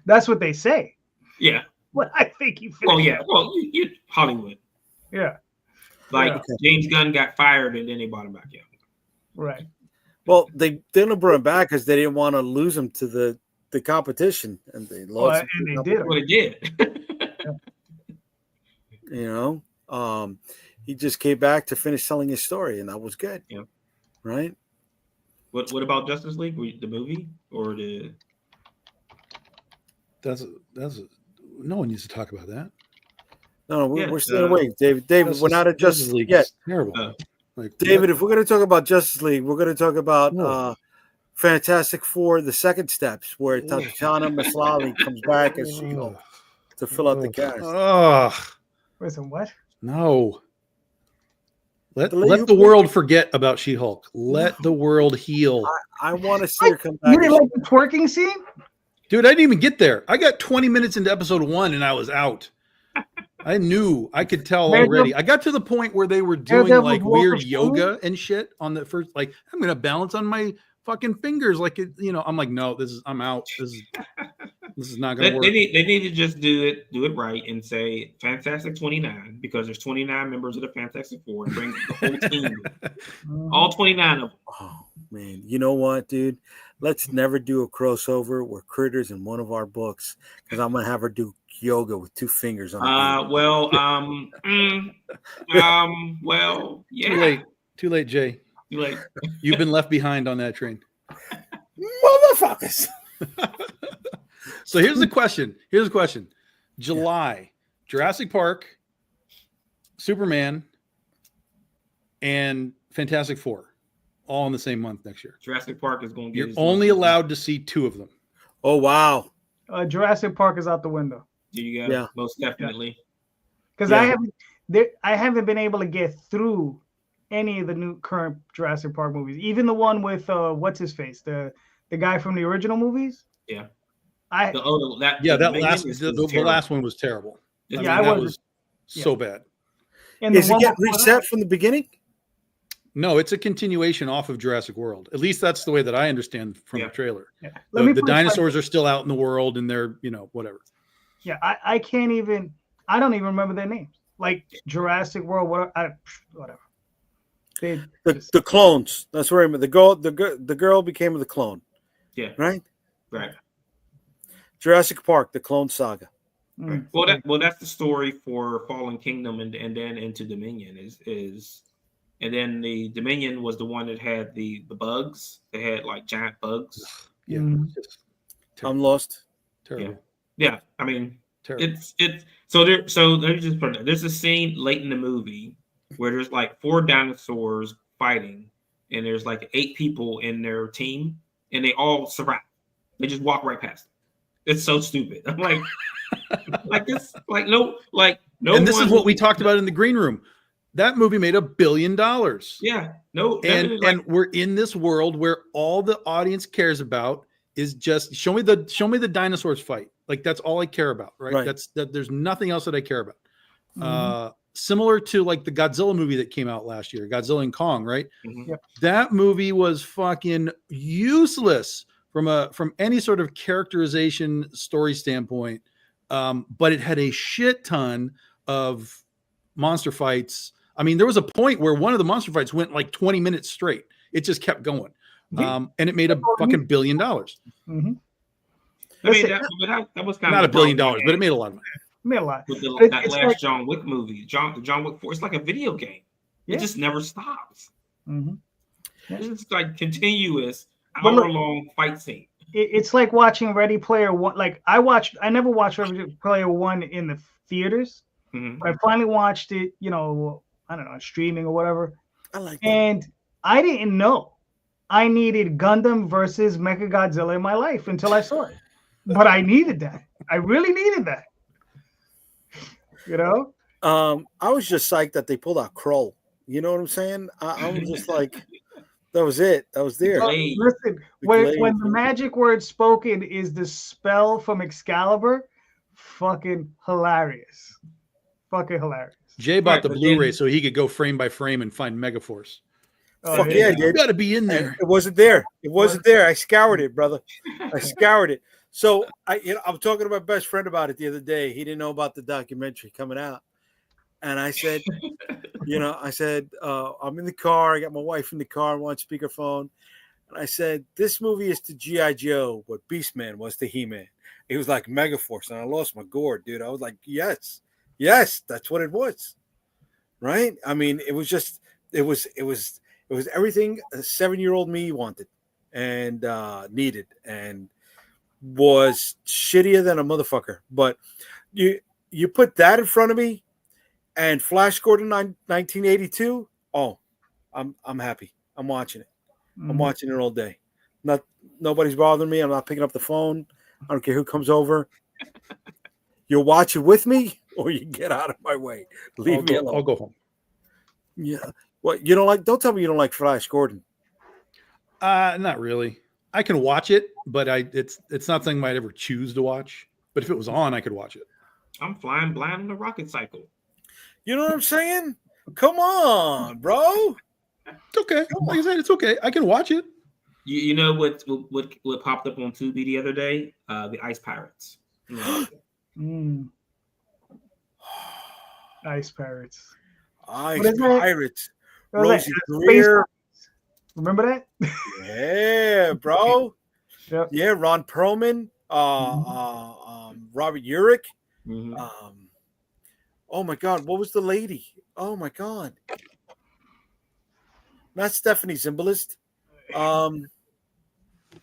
that's what they say. Yeah. Well, I think you Well, finished. yeah. Well, you Hollywood. Yeah. Like Yeah. James Gunn got fired and then they brought him back. Yeah. Right. Well, they didn't bring him back because they didn't want to lose him to the competition, and they lost. Well, him and to they the did. What it did. You know, he just came back to finish telling his story, and that was good. Yeah. Right. What about Justice League? The movie or the? That's no one needs to talk about that. No, Yeah, we're staying away, David. David, we're not at Justice League is yet. terrible. Like David, what? if we're going to talk about Justice League, we're going to talk about No. Fantastic Four: The Second Steps, where Tatiana Maslany comes back as She-Hulk to fill out the cast. Listen, what? No. Let The lady the world forget about She-Hulk. Let the world heal. I want to see her come back. You didn't like the twerking scene? Dude, I didn't even get there. I got 20 minutes into episode 1 and I was out. I knew. I could tell already. I got to the point where they were doing like weird yoga and shit on the first, like, I'm going to balance on my fucking fingers. Like, I'm like, no, I'm out. This is not going to work. They need to just do it right and say Fantastic 29 because there's 29 members of the Fantastic Four and bring the whole team, all 29 of them. Oh man, you know what, dude? Let's never do a crossover where Critter's in one of our books because I'm gonna have her do yoga with 2 fingers on the well, yeah. Too late, Jay. Too late. You've been left behind on that train. motherfuckers. So here's the question. July, Jurassic Park, Superman, and Fantastic Four, all in the same month next year. Jurassic Park is going to get. You're only allowed to see 2 of them. Oh wow. Jurassic Park is out the window. There you go. Yeah. Most definitely. Because I haven't been able to get through any of the new current Jurassic Park movies. Even the one with what's his face, the guy from the original movies. Yeah. The last one was terrible. Yeah, that was so bad. And Is it get reset from the beginning? No, it's a continuation off of Jurassic World. At least that's the way that I understand from the trailer. Yeah. The dinosaurs are still out in the world and they're, whatever. Yeah, I can't even. I don't even remember their names. Like Jurassic World, whatever. The clones. That's where the girl became the clone. Yeah. Right. Right. Jurassic Park, the Clone Saga. Right. Well, that's the story for Fallen Kingdom and then into Dominion is, and then the Dominion was the one that had the bugs. They had like giant bugs. Yeah. I'm lost. Terrible. Yeah. I mean, terrible. It's so let me just put it. There's a scene late in the movie where there's like 4 dinosaurs fighting, and there's like 8 people in their team, and they all survive. They just walk right past them. It's so stupid. I'm like, no. And this is what we talked about in the green room. That movie made $1 billion. Yeah. No. And we're in this world where all the audience cares about is just show me the dinosaurs fight. Like that's all I care about, right? There's nothing else that I care about. Mm-hmm. Similar to like the Godzilla movie that came out last year, Godzilla and Kong, right? Mm-hmm. Yep. That movie was fucking useless from any sort of characterization story standpoint. But it had a shit ton of monster fights. I mean, there was a point where one of the monster fights went like 20 minutes straight. It just kept going. And it made a fucking $1 billion. Mm-hmm. I mean, that was kind not of $1 billion, but it made a lot of money. Made a lot. With that last John Wick movie, John Wick 4, it's like a video game. It just never stops. Mm-hmm. It's like continuous hour-long fight scene. It's like watching Ready Player One. Like I never watched Ready Player One in the theaters. Mm-hmm. But I finally watched it, I don't know, streaming or whatever. I like that. And I didn't know I needed Gundam versus Mechagodzilla in my life until I saw it. But I needed that. I really needed that. I was just psyched that they pulled out Kroll. You know what I'm saying? I was just like, that was it. That was there. Listen, when the magic word spoken is the spell from Excalibur, fucking hilarious. Fucking hilarious. Jay bought the Blu-ray so he could go frame by frame and find Megaforce. Fuck yeah, I You did. got to be in And there. it wasn't there. It wasn't there. I scoured it, brother. I scoured it. So I'm talking to my best friend about it the other day. He didn't know about the documentary coming out, and I said, I'm in the car. I got my wife in the car. I'm on speakerphone, and I said, this movie is to G.I. Joe what Beastman was to He-Man. It was like Megaforce, and I lost my gourd, dude. I was like, yes, that's what it was, right? I mean, it was everything a 7-year-old me wanted and needed, and was shittier than a motherfucker. But you put that in front of me and Flash Gordon 1982. Oh, I'm happy. I'm watching it. I'm watching it all day. Nobody's bothering me. I'm not picking up the phone. I don't care who comes over. You'll watch it with me, or you get out of my way. Leave me alone. I'll go home. Yeah. What you don't like? Don't tell me you don't like Flash Gordon. Not really. I can watch it, but it's not something I'd ever choose to watch. But if it was on, I could watch it. I'm flying blind on the rocket cycle. You know what I'm saying? Come on, bro. It's okay. Like I said, it's okay. I can watch it. You know what popped up on Tubi the other day? The Ice Pirates. Ice Pirates. Ice Pirates. Rosie Greer. Remember that? Yeah, bro. Yep. Yeah, Ron Perlman, Robert Urich. Mm-hmm. Oh my God, what was the lady? Oh my God, not Stephanie Zimbalist.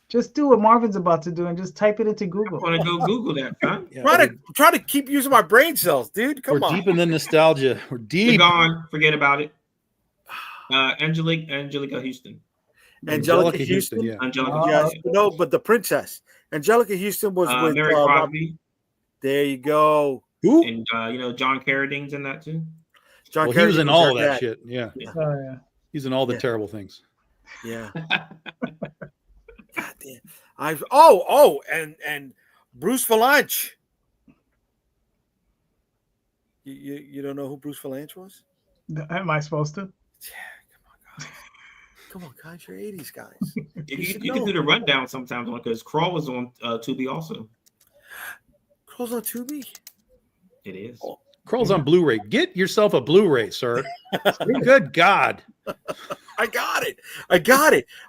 Just do what Marvin's about to do and just type it into Google. I want to go Google that, son. Yeah, Try to keep using my brain cells, dude. Come we're on. deep in the nostalgia. We're You're deep. gone. Forget about it. Angelica Houston. Angelica Houston. Yeah. Angelica. Yes, no, but the princess. Angelica Houston was with Mary Crosby. There you go. Who? And John Carradine's in that too. John Well, he was Carradine in all of her that dad. shit. Yeah. Oh, yeah. He's in all the Yeah. terrible things. Yeah. God damn. And Bruce Valanche. You don't know who Bruce Valanche was? Am I supposed to? Yeah, come on, guys. You're 80s guys. You can do the rundown sometimes because Crawl was on Tubi also. Crawl's on Tubi? It is. Oh. Crawl's on Blu-ray. Get yourself a Blu-ray, sir. Good God. I got it.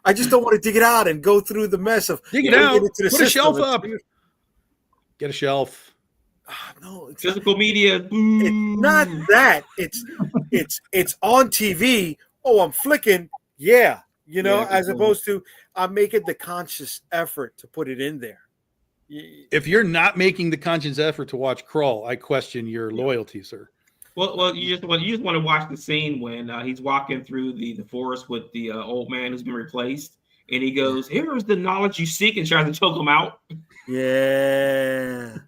I just don't want to dig it out and go through the mess of Dig it getting out. into the Put a system. shelf up. Get a shelf. No, it's Physical media. It's not that. It's on TV. Oh, I'm flicking. Yeah, as opposed to I'm making the conscious effort to put it in there. If you're not making the conscious effort to watch Crawl, I question your loyalty, sir. Well, you just want to watch the scene when he's walking through the forest with the old man who's been replaced, and he goes, "Here is the knowledge you seek," and tries to choke him out. Yeah.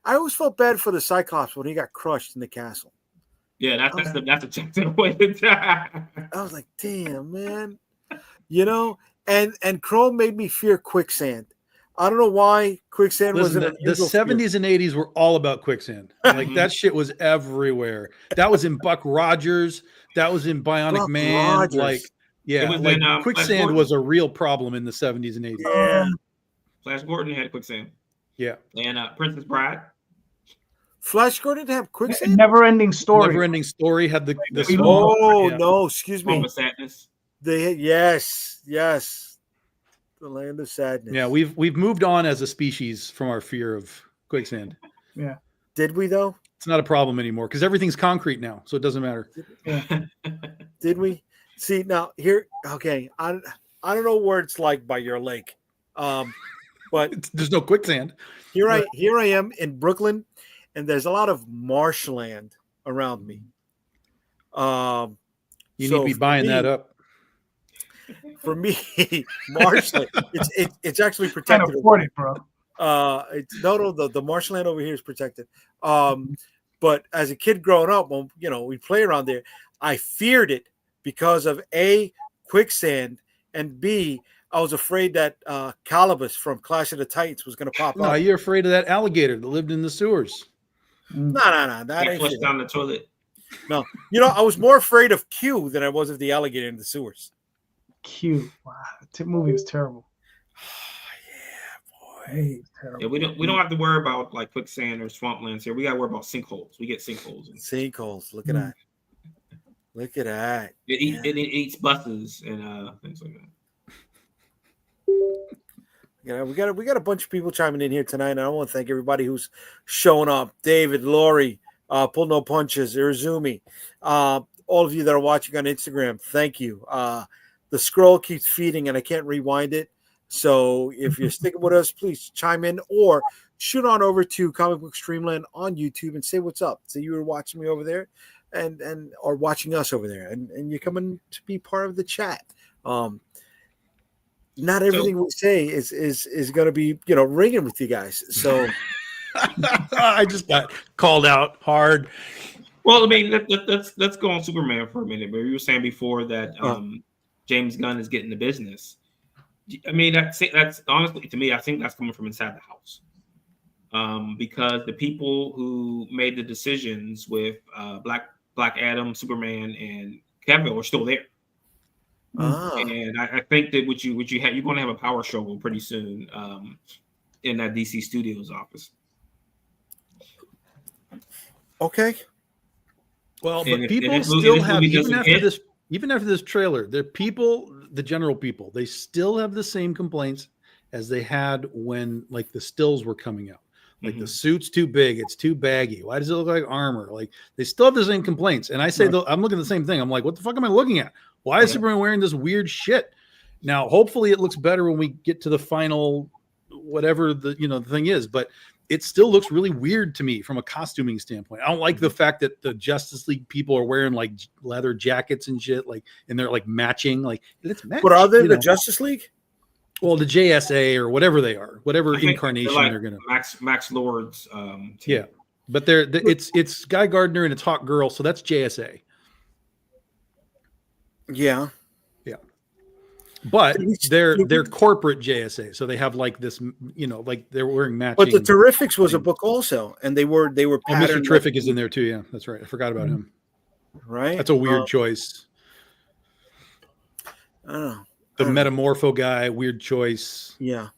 I always felt bad for the Cyclops when he got crushed in the castle. Yeah, that's a chapter way to die. I was like, damn, man. And Crow made me fear quicksand. I don't know why quicksand was in the 70s and 80s were all about quicksand. Like that shit was everywhere. That was in Buck Rogers. That was in Bionic Man. Rogers. Like, yeah, was like in, quicksand was a real problem in the 70s and 80s. Yeah. Flash Gordon had quicksand. Yeah. And Princess Bride. Flash Gordon have quicksand? Never-ending story. Never-ending story had the no, excuse me. Home of Sadness. Yes. The Land of Sadness. Yeah, we've moved on as a species from our fear of quicksand. Yeah. Did we though? It's not a problem anymore because everything's concrete now, so it doesn't matter. Yeah. Did we? See now here. Okay, I don't know where it's like by your lake, but There's no quicksand. here I am in Brooklyn, and there's a lot of marshland around me. You need to be buying that up. For me, marshland, it's actually Can't protected. afford it, bro. The marshland over here is protected. But as a kid growing up, when we play around there, I feared it because of A, quicksand, and B, I was afraid that Calibus from Clash of the Titans was going to pop No, up. you're afraid of that alligator that lived in the sewers. No, that Can't ain't flush shit. down the toilet. No, I was more afraid of Q than I was of the alligator in the sewers. Q. Wow, the movie was terrible. Yeah, boy. Yeah, we don't have to worry about like quicksand or swamplands here. We got to worry about sinkholes. We get sinkholes. Sinkholes. Look at that. Look at that. It eats buses and things like that. We got a bunch of people chiming in here tonight, and I want to thank everybody who's showing up. David, Lori, Pull No Punches, Irizumi, all of you that are watching on Instagram, thank you. The scroll keeps feeding, and I can't rewind it. So if you're sticking with us, please chime in or shoot on over to Comic Book Streamland on YouTube and say what's up. Say you were watching me over there, and or watching us over there, and you're coming to be part of the chat. Not everything we say is going to be ringing with you guys. So I just got called out hard. Well, I mean, let's go on Superman for a minute. But you were saying before that James Gunn is getting the business. I mean, that's honestly, to me, I think that's coming from inside the house, because the people who made the decisions with Black Adam, Superman, and Cavill are still there. And I think that what you have, you're going to have a power struggle pretty soon in that DC Studios office. Okay. Well, And but if people this still have, movie doesn't hit- even after this trailer, the general people, they still have the same complaints as they had when like the stills were coming out. Like the suit's too big, it's too baggy. Why does it look like armor? Like they still have the same complaints. And I say, I'm looking at the same thing. I'm like, what the fuck am I looking at? Why is Superman wearing this weird shit? Now, hopefully it looks better when we get to the final, whatever the thing is, but it still looks really weird to me from a costuming standpoint. I don't like the fact that the Justice League people are wearing like leather jackets and shit, like, and they're like matching, like let's match. But are they the Justice League? Well, the JSA or whatever they are, whatever incarnation they're gonna. Max Lord's. Yeah, but it's Guy Gardner and it's Hawk Girl, so that's JSA. Yeah. But they're corporate JSA, so they have like this, like they're wearing matching. But the Terrifics was a book also, and they were Mr. Terrific is in there too. Yeah, that's right. I forgot about him. Right. That's a weird choice. I don't know. The Metamorpho guy, weird choice. Yeah.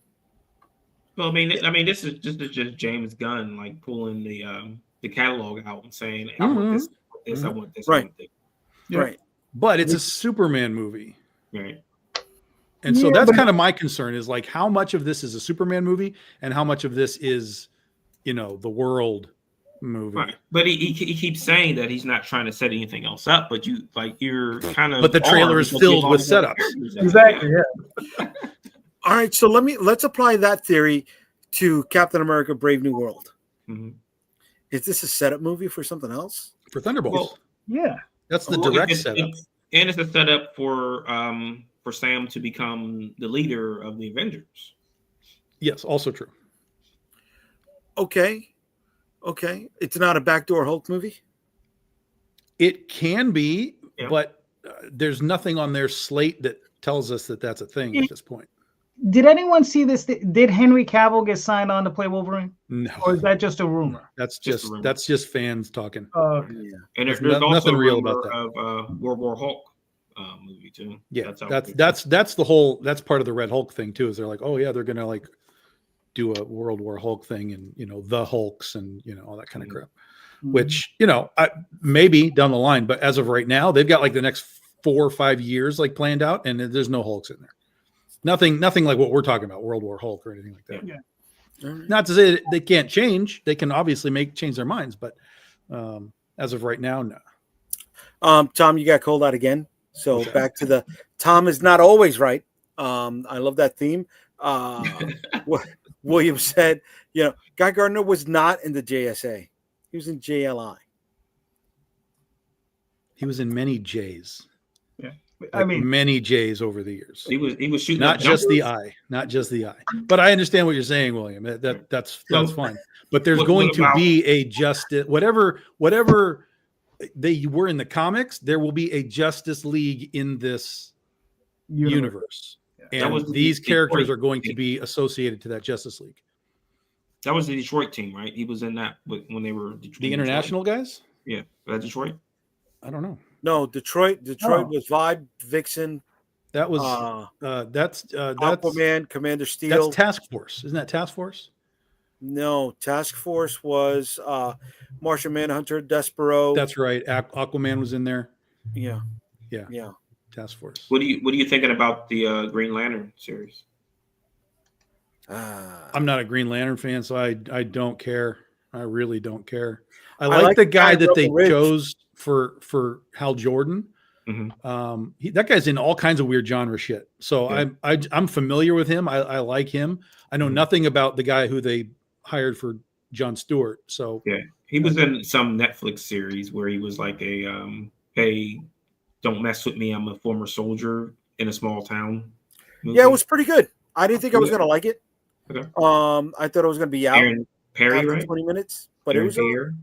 Well, I mean, this is just James Gunn like pulling the catalog out and saying, I want this, I want this, right. I want this. Right. But it's a Superman movie. Right. And so that's kind of my concern is like how much of this is a Superman movie and how much of this is, the world movie. Right. But he keeps saying that he's not trying to set anything else up, but you're kind of. But the trailer is filled with setups. Exactly. Yeah. All right. So let's apply that theory to Captain America: Brave New World. Mm-hmm. Is this a setup movie for something else? For Thunderbolts. Well, yeah. That's the direct setup. And it's a setup for Sam to become the leader of the Avengers. Yes, also true. Okay. It's not a backdoor Hulk movie? It can be, but there's nothing on their slate that tells us that that's a thing at this point. Did anyone see this? Did Henry Cavill get signed on to play Wolverine? No. Or is that just a rumor? That's just fans talking. Yeah. And there's also nothing real about about that. Of World War Hulk movie too. Yeah, that's the whole. That's part of the Red Hulk thing too. Is they're like, oh yeah, they're gonna like do a World War Hulk thing and the Hulks and all that kind of crap. Which maybe down the line, but as of right now, they've got like the next 4 or 5 years like planned out, and there's no Hulks in there. Nothing like what we're talking about, World War Hulk or anything like that. Yeah. Not to say that they can't change; they can obviously change their minds, but as of right now, no. Tom, you got called out again. So back to the Tom is not always right. I love that theme. William said, Guy Gardner was not in the JSA. He was in JLI. He was in many J's. Yeah. Like many J's over the years. He was shooting not just the eye. But I understand what you're saying, William. That's fine. But there's going to be a justice, whatever they were in the comics, there will be a Justice League in this universe. Yeah. And these characters are going to be associated to that Justice League. That was the Detroit team, right? He was in that when they were the international guys? Yeah. That Detroit? I don't know. No, Detroit Oh. was Vibe, Vixen, That was that's Aquaman, Commander that's Steel. Task Force. Isn't that Task Force? No, Task Force was Martian Manhunter, Despero. That's right. Aquaman was in there. Yeah, Yeah. yeah. Task Force. What are you thinking about the Green Lantern series? I'm not a Green Lantern fan, so I don't care. I really don't care. I like like the guy in that they Rebel Ridge. chose for Hal Jordan. That guy's in all kinds of weird genre shit. So Yeah. I'm familiar with him. I like him. I know nothing about the guy who they hired for Jon Stewart. So yeah, he was in some Netflix series where he was like a hey, don't mess with me. I'm a former soldier in a small town. Movie. Yeah, it was pretty good. I didn't think I was gonna like it. Okay. I thought it was gonna be out Aaron Perry, after right? 20 minutes, but Aaron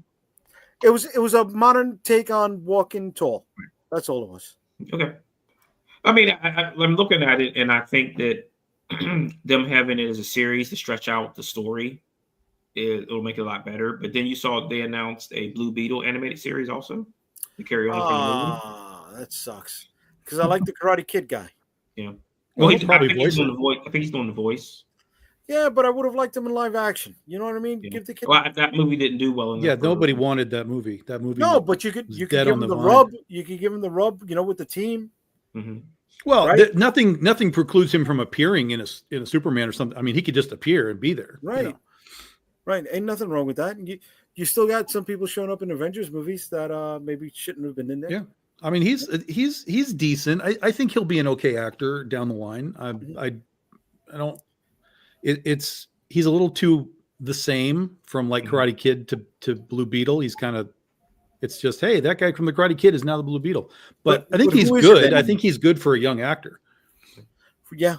it was a modern take on Walking Tall. That's all it was. Okay. I mean, I'm looking at it, and I think that them having it as a series to stretch out the story, it'll make it a lot better. But then you saw they announced a Blue Beetle animated series also to carry on from the movie. That sucks. Because I like the Karate Kid guy. Yeah. Well, Well, he'll probably I think he's voice doing it. the voice. I think he's doing the voice. Yeah, but I would have liked him in live action. You know what I mean? Yeah. Give the kid. Well, that movie didn't do well enough. yeah, nobody wanted that movie. That movie. No, but you could was give dead him on the the vine. rub. You could give him the rub. You know, with the team. Mm-hmm. Well, Right? nothing precludes him from appearing in a Superman or something. I mean, he could just appear and be there. Right. You know? Right. Ain't nothing wrong with that. And you still got some people showing up in Avengers movies that maybe shouldn't have been in there. Yeah. I mean, he's decent. I think he'll be an okay actor down the line. I don't. He's a little too the same from like Karate Kid to Blue Beetle. He's kind of. It's just, hey, that guy from the Karate Kid is now the Blue Beetle. But I think he's who is it good. then? I think he's good for a young actor. Yeah.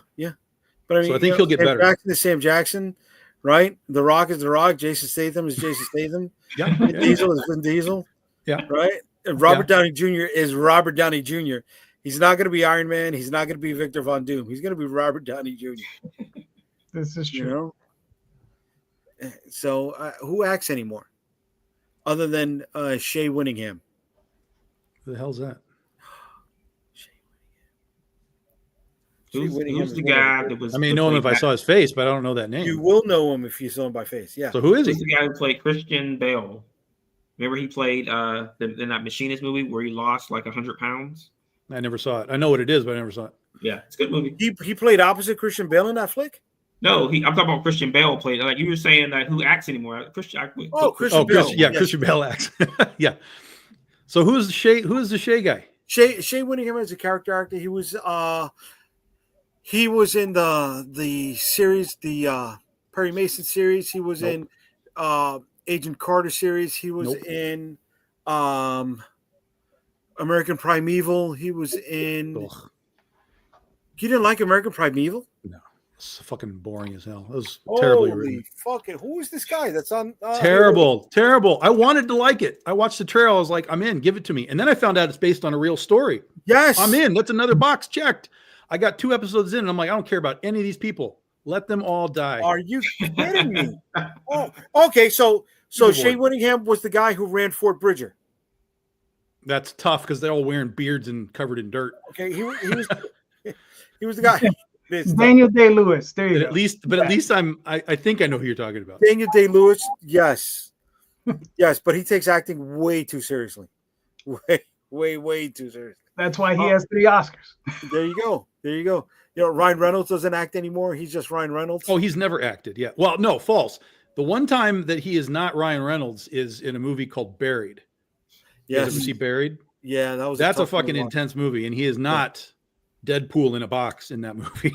But I mean, So I think he'll get Sam better. Jackson is Sam Jackson, right? The Rock is The Rock. Jason Statham is Jason Statham. Yeah. Vin Diesel is Vin Diesel. Yeah. Right. And Robert Downey Jr. is Robert Downey Jr. He's not going to be Iron Man. He's not going to be Victor Von Doom. He's going to be Robert Downey Jr. This is true. You know. So who acts anymore, other than Shea Winningham? Who the hell's that? Who's Whittingham's the one of guy the- that was? I mean, know him if I saw his face, but I don't know that name. You will know him if you saw him by face. Yeah. So who is Who's he? the guy who played Christian Bale? Remember he played in that Machinist movie where he lost like 100 pounds. I never saw it. I know what it is, but I never saw it. Yeah, it's a good movie. He played opposite Christian Bale in that flick. No, I'm talking about Christian Bale played. Like you were saying that who acts anymore? Christian Oh, Christian Oh, Bale. Chris, yeah, Yes. Christian Bale acts. Yeah. So who is the Shea guy? Shea Winningham is a character actor. He was in the series, the Perry Mason series. He was in Agent Carter series. He was in American Primeval. He was in. Ugh, You didn't like American Primeval? no, it's fucking boring as hell. It was terribly Holy written. fucking! Who is this guy that's on? Terrible. I wanted to like it. I watched the trailer. I was like, I'm in. Give it to me. And then I found out it's based on a real story. Yes, I'm in. That's another box checked. I got 2 episodes in, and I'm like, I don't care about any of these people. Let them all die. Are you kidding me? Oh, okay. So Shea Winningham was the guy who ran Fort Bridger. That's tough because they're all wearing beards and covered in dirt. Okay, he was he was the guy. Daniel Day-Lewis. There you But go. at least I think I know who you're talking about. Daniel Day-Lewis, yes, but he takes acting way too seriously, way too seriously. That's why he has 3 Oscars. There you go. You know, Ryan Reynolds doesn't act anymore. He's just Ryan Reynolds. Oh, he's never acted. Yeah. Well, no, false. The one time that he is not Ryan Reynolds is in a movie called Buried. You guys yes, ever see Buried? yeah, That's a tough one to fucking watch. intense movie, and he is not Deadpool in a box in that movie.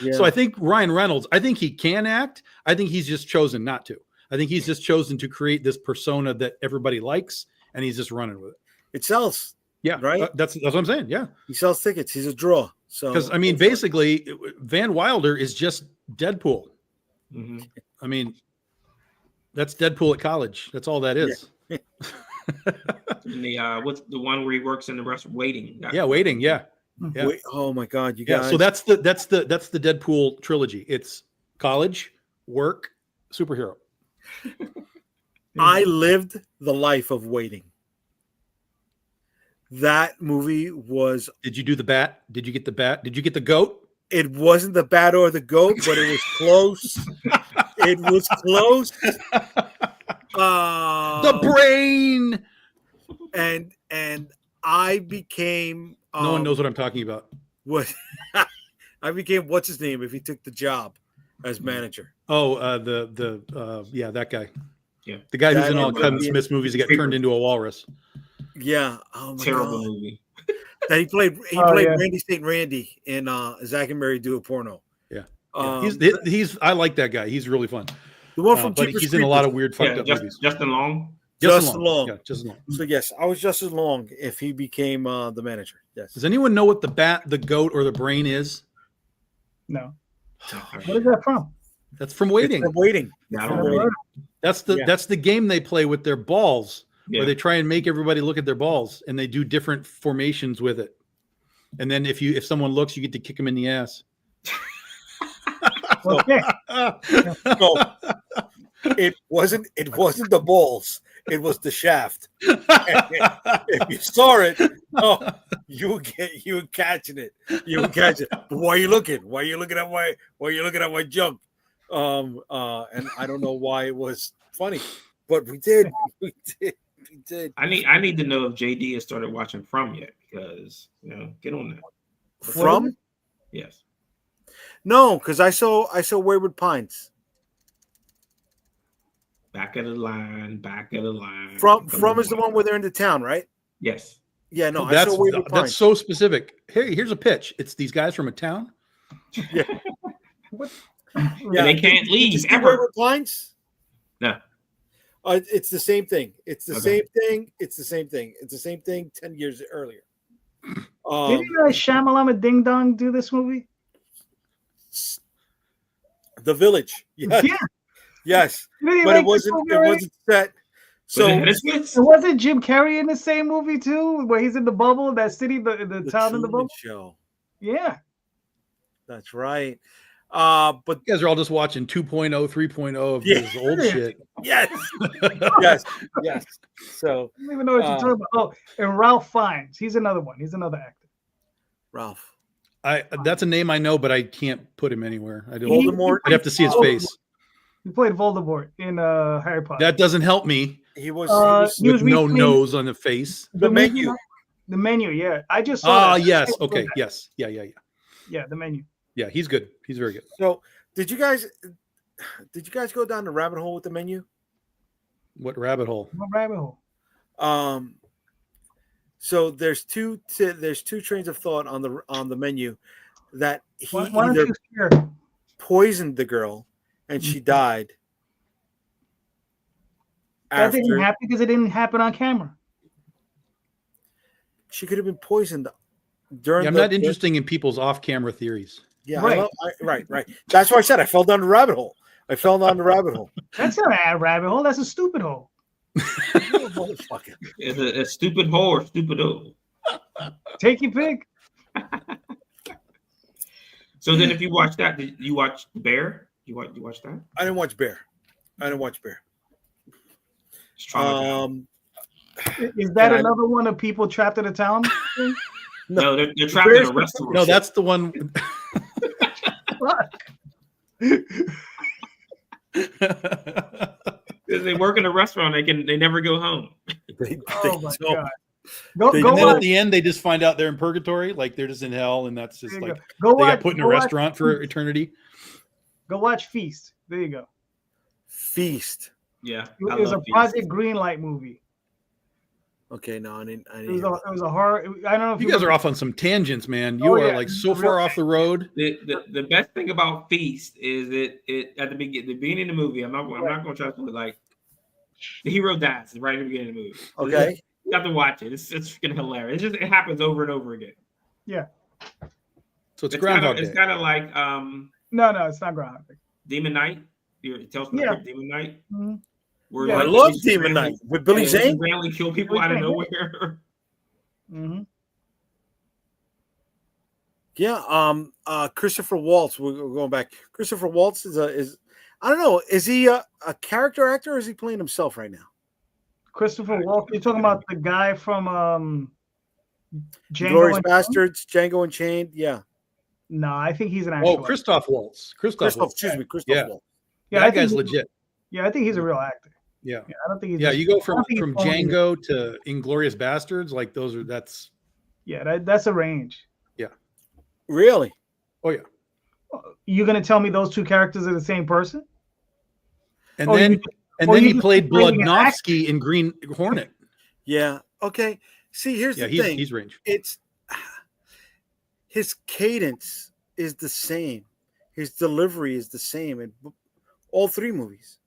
Yeah. So I think Ryan Reynolds, I think he can act. I think he's just chosen not to. I think he's just chosen to create this persona that everybody likes, and he's just running with it. It sells. Yeah, Right? That's what I'm saying. Yeah, He sells tickets. He's a draw. So because I mean, basically, Van Wilder is just Deadpool. Mhm. I mean, that's Deadpool at college. That's all that is. And the what's the one where he works in the restaurant waiting? Yeah, waiting. Yeah, yeah. Wait, oh my God, you Yeah. guys. So that's the Deadpool trilogy. It's college, work, superhero. I lived the life of waiting. That movie was. Did you do the bat? Did you get the bat? Did you get the goat? It wasn't the bat or the goat, but it was close. It was close. The brain. And I became. No one knows what I'm talking about. What I became. What's his name? If he took the job as manager. Oh, yeah, that guy. Yeah, the guy who's That in all and Kevin the- Smith's movies. He got turned into a walrus. Yeah. Oh my terrible god. movie. That he played. He Oh, played yeah. Randy St. Randy in Zack and Mary Do a Porno. Yeah. Um, He's I like that guy. He's really fun. the one from But Jeepers he's in a lot of Creepers. weird fucked Yeah, up movies. Justin Long. Justin Long. Yeah, Justin Long. So yes, I was just as long if he became the manager. Yes. Does anyone know what the bat, the goat, or the brain is? No. What is that from? That's from Waiting. From Waiting. Yeah, I From don't know. Waiting. That's the game they play with their balls, Yeah. where they try and make everybody look at their balls, and they do different formations with it. And then if someone looks, you get to kick them in the ass. Okay. No, it wasn't the balls. It was the shaft. If you saw it, you would catching it. You would catch it. But why are you looking? Why are you looking at my junk? And I don't know why it was funny, but we did. I need to know if JD has started watching From yet, because get on that. From? Yes. No, because I saw Wayward Pines. Back of the line. From is the one where they're in the town, right? Yes. Yeah, no, I saw Wayward Pines. That's so specific. Hey, here's a pitch. It's these guys from a town. Yeah. And they can't Did you leave see ever. Wayward Pines? No. It's the same thing. It's the Okay. same thing. It's the same thing. It's the same thing 10 years earlier. Didn't Shyamalama Ding Dong do this movie? The Village. Yes. Yeah. Yes. Didn't he But make it this wasn't movie already? set. So it's And wasn't Jim Carrey in the same movie too, where he's in the bubble, that city, the town in the Truman bubble? Show. Yeah. That's right. But You guys are all just watching 2.0, 3.0 of Yeah. this old shit. yes, yes. So I don't even know what you're talking about. Oh, and Ralph Fiennes. He's another one. He's another actor. Ralph. That's a name I know, but I can't put him anywhere. I don't. Voldemort. I'd have to see his face. He played Voldemort in Harry Potter. That doesn't help me. He was, He With was no recently- nose on the face. the menu. The Menu, yeah. I just saw that. Yes. I saw Okay. that. Yes. Yeah. Yeah, The Menu. Yeah. He's good. He's very good. So did you guys go down the rabbit hole with the menu? What rabbit hole? What rabbit hole? So there's two trains of thought on the menu that he Why don't either you share? poisoned the girl and she died. That didn't After happen because it didn't happen on camera. she could have been poisoned during. Yeah, I'm not interested in people's off-camera theories. Yeah, Right. right. That's why I said I fell down the rabbit hole. That's not a rabbit hole. That's a stupid hole. Motherfucker. Is it a stupid hole or stupid hole? Take your pick. So then, if you watch that, did you watch Bear? You watch that? I didn't watch Bear. It's traumatizing. Is that And I- another one of people trapped in a town? No, they're trapped in a restaurant. No, that's the one. They work in a restaurant. They never go home. Oh my don't. god! Go They- And then at watch. the end, they just find out they're in purgatory, like they're just in hell, and that's just There you like go. Go they watch. got put in a go watch- restaurant for eternity. Go watch Feast. There you go. Feast. Yeah, It I was a love Feast. Project Greenlight movie. Okay, no, I didn't. It was a horror. I don't know if You guys are off on some tangents, man. You Oh, are yeah. like so far off the road. The best thing about Feast is it at the beginning of the movie. I'm not going to try to like the hero dies right at the beginning of the movie. Okay. You have to watch it. It's freaking hilarious. It happens over and over again. Yeah. So it's Groundhog It's Day. kind of like No, it's not Groundhog Day. Demon Knight. Tales from the Yeah. Crypt, Demon Knight. Mhm. Where Yeah, I like, love they just Demon randomly- Knight with Billy they just Zane. randomly kill people Billy out of Zane, nowhere. Mm-hmm. Yeah. Christopher Waltz. We're going back. Christopher Waltz is I don't know. Is he a character actor or is he playing himself right now? Christopher Walken. You're talking about the guy from Glorious and- Bastards, Django Unchained. Yeah. No, I think he's an Oh, actual actor. Christoph Waltz. Christoph, Waltz. excuse me, Christoph Yeah. Waltz. Yeah, That I think guy's he's- legit. Yeah, I think he's a real actor. Yeah. I don't think he's. Yeah, just- you go I from don't think he's phoning it. Django to Inglorious Bastards, like that's Yeah, that's a range. Really? oh yeah. You gonna tell me those two characters are the same person? And Oh, then you- and or then you he just played bringing an Bludnovsky in Green Hornet. Yeah. Okay. See, here's Yeah, the thing. he's range. It's his cadence is the same. His delivery is the same in all three movies.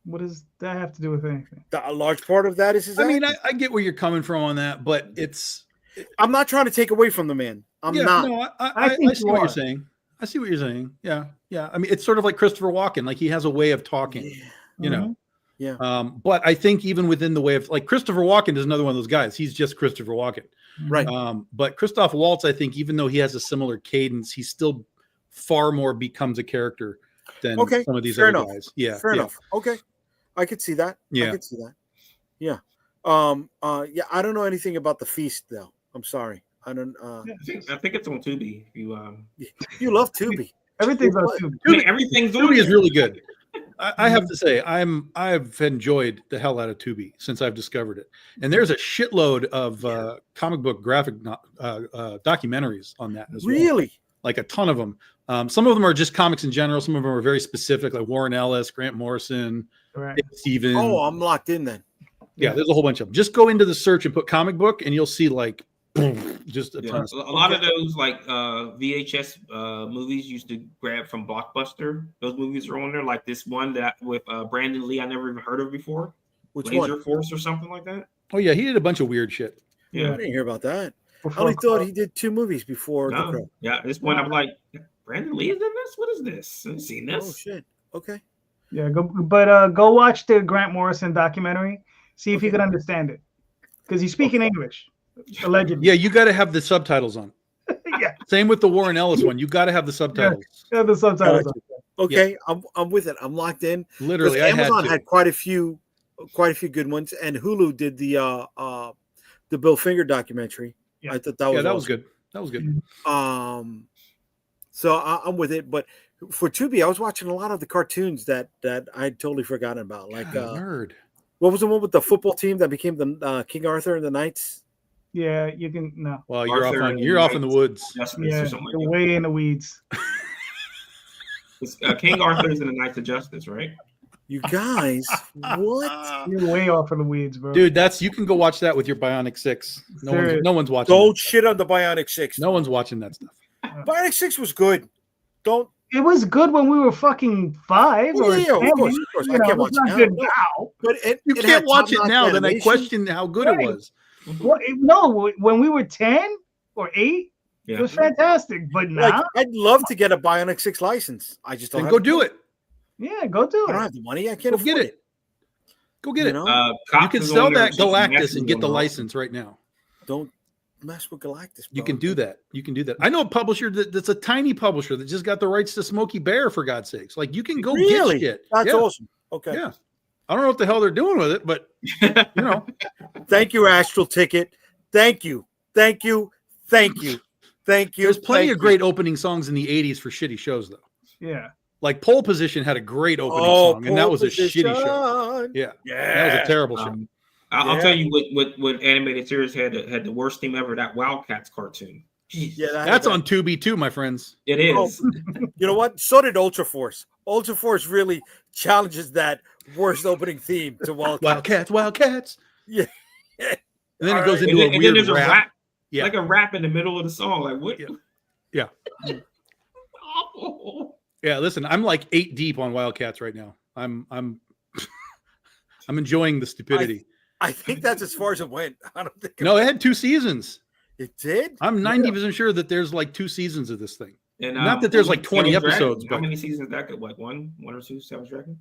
What does that have to do with anything? A large part of that is his I mean, acting. I get where you're coming from on that, but it's I'm not trying to take away from the man. I'm not. No, I I think see you what are. you're saying. I see what you're saying. Yeah, yeah. I mean, it's sort of like Christopher Walken. Like he has a way of talking. Yeah. You know. Yeah. But I think even within the way of like Christopher Walken is another one of those guys. He's just Christopher Walken. Right. But Christoph Waltz, I think, even though he has a similar cadence, he still far more becomes a character than Okay, some of these fair other enough. guys. Yeah. Fair yeah. enough. Okay. I could see that. I Yeah. could see that. Yeah. Yeah, I don't know anything about The Feast though. I'm sorry. I don't I think it's on Tubi. If you you love Tubi. Everything's on What? Tubi. I mean, everything's on Tubi is there. really good. I have to say, I've enjoyed the hell out of Tubi since I've discovered it. And there's a shitload of comic book graphic documentaries on that as well. Really? Like a ton of them. Some of them are just comics in general. Some of them are very specific, like Warren Ellis, Grant Morrison, Right. Dave Stevens. Oh, I'm locked in then. Yeah, there's a whole bunch of them. Just go into the search and put comic book, and you'll see like just a Yeah. ton. A lot of those like VHS movies used to grab from Blockbuster. Those movies are on there. Like this one that with Brandon Lee, I never even heard of before. Which Laser one? Force or something like that. Oh yeah, he did a bunch of weird shit. I Yeah. didn't hear about that. I Before only thought Crow. he did 2 movies before The No. Crow. Yeah. At this point, I'm like, Brandon Lee is in this. What is this? I've seen Oh this. shit. Okay. Yeah, go watch the Grant Morrison documentary. See if you can understand it, because he's speaking English, allegedly. Yeah, you got to have the subtitles on. Yeah. Same with the Warren Ellis one. You got to have the subtitles. Yeah, the subtitles. Gotcha. Okay, I'm with it. I'm locked in. Literally, I had Amazon to. had quite a few good ones, and Hulu did the Bill Finger documentary. Yeah. I thought that was Yeah, that awesome. was good. That was good. So I'm with it. But for Tubi, I was watching a lot of the cartoons that I'd totally forgotten about. Like God, nerd. what was the one with the football team that became the King Arthur and the Knights? Yeah, you can no. Well, you're Arthur off and you're off in the Knights. woods. Justice Yeah, or something you're like way in the weeds. that. It's, King Arthur's in the Knights of Justice, right? You guys, what? You're way off in the weeds, bro. Dude, you can go watch that with your Bionic 6. Serious. No one's watching. Don't shit on the Bionic 6. that. No one's watching that stuff. Bionic 6 was good. Don't. It was good when we were fucking 5 Oh, or yeah, of 10. course. I You know, can't watch it's it not now. good No. now. But You it can't had watch it top-notch now. Then I animation. question how good Right. it was. No, when we were 10 or 8, it Yeah. was fantastic. But now, Like, I'd love to get a Bionic 6 license. I just don't Then have go the do money. it. yeah, go do I don't it. have the money. I can't Go afford get it. Go get You it. know? You Cox can is sell on there, that Jason Galactus Max and is get on the there. license right now. Don't mess with Galactus. You bro. can do that. You can do that. I know a publisher that's a tiny publisher that just got the rights to Smokey Bear, for God's sakes. Like you can go Really? get shit. That's yeah. awesome. Okay. Yeah. I don't know what the hell they're doing with it, but you know, Thank you, Astral Ticket. Thank you. Thank you. Thank you. Thank you. there's plenty Thank of you. great opening songs in the 80s for shitty shows, though. Yeah. Like Pole Position had a great opening song, and that pole was a shitty show. position. Yeah. Yeah. That was a terrible show. I'll Yeah. tell you what animated series had the worst theme ever. That Wildcats cartoon. Jeez. Yeah, That's on Tubi too, my friends. It is. Oh. You know what? So did Ultra Force. Ultra Force really challenges that worst opening theme to Wildcats. Wildcats. Yeah. And then All it goes right. into and a then weird there's rap. a rap, Yeah. like a rap in the middle of the song. Like what? Yeah. Awful. Yeah, listen, I'm like 8 deep on Wildcats right now. I'm enjoying the stupidity. I think that's as far as it went. I don't think No, it had 2 seasons. it did. I'm 90% sure that there's like 2 seasons of this thing. And Not that there's like 20 Savage episodes, Dragon, how but- many seasons that could like one or two? Savage Dragon.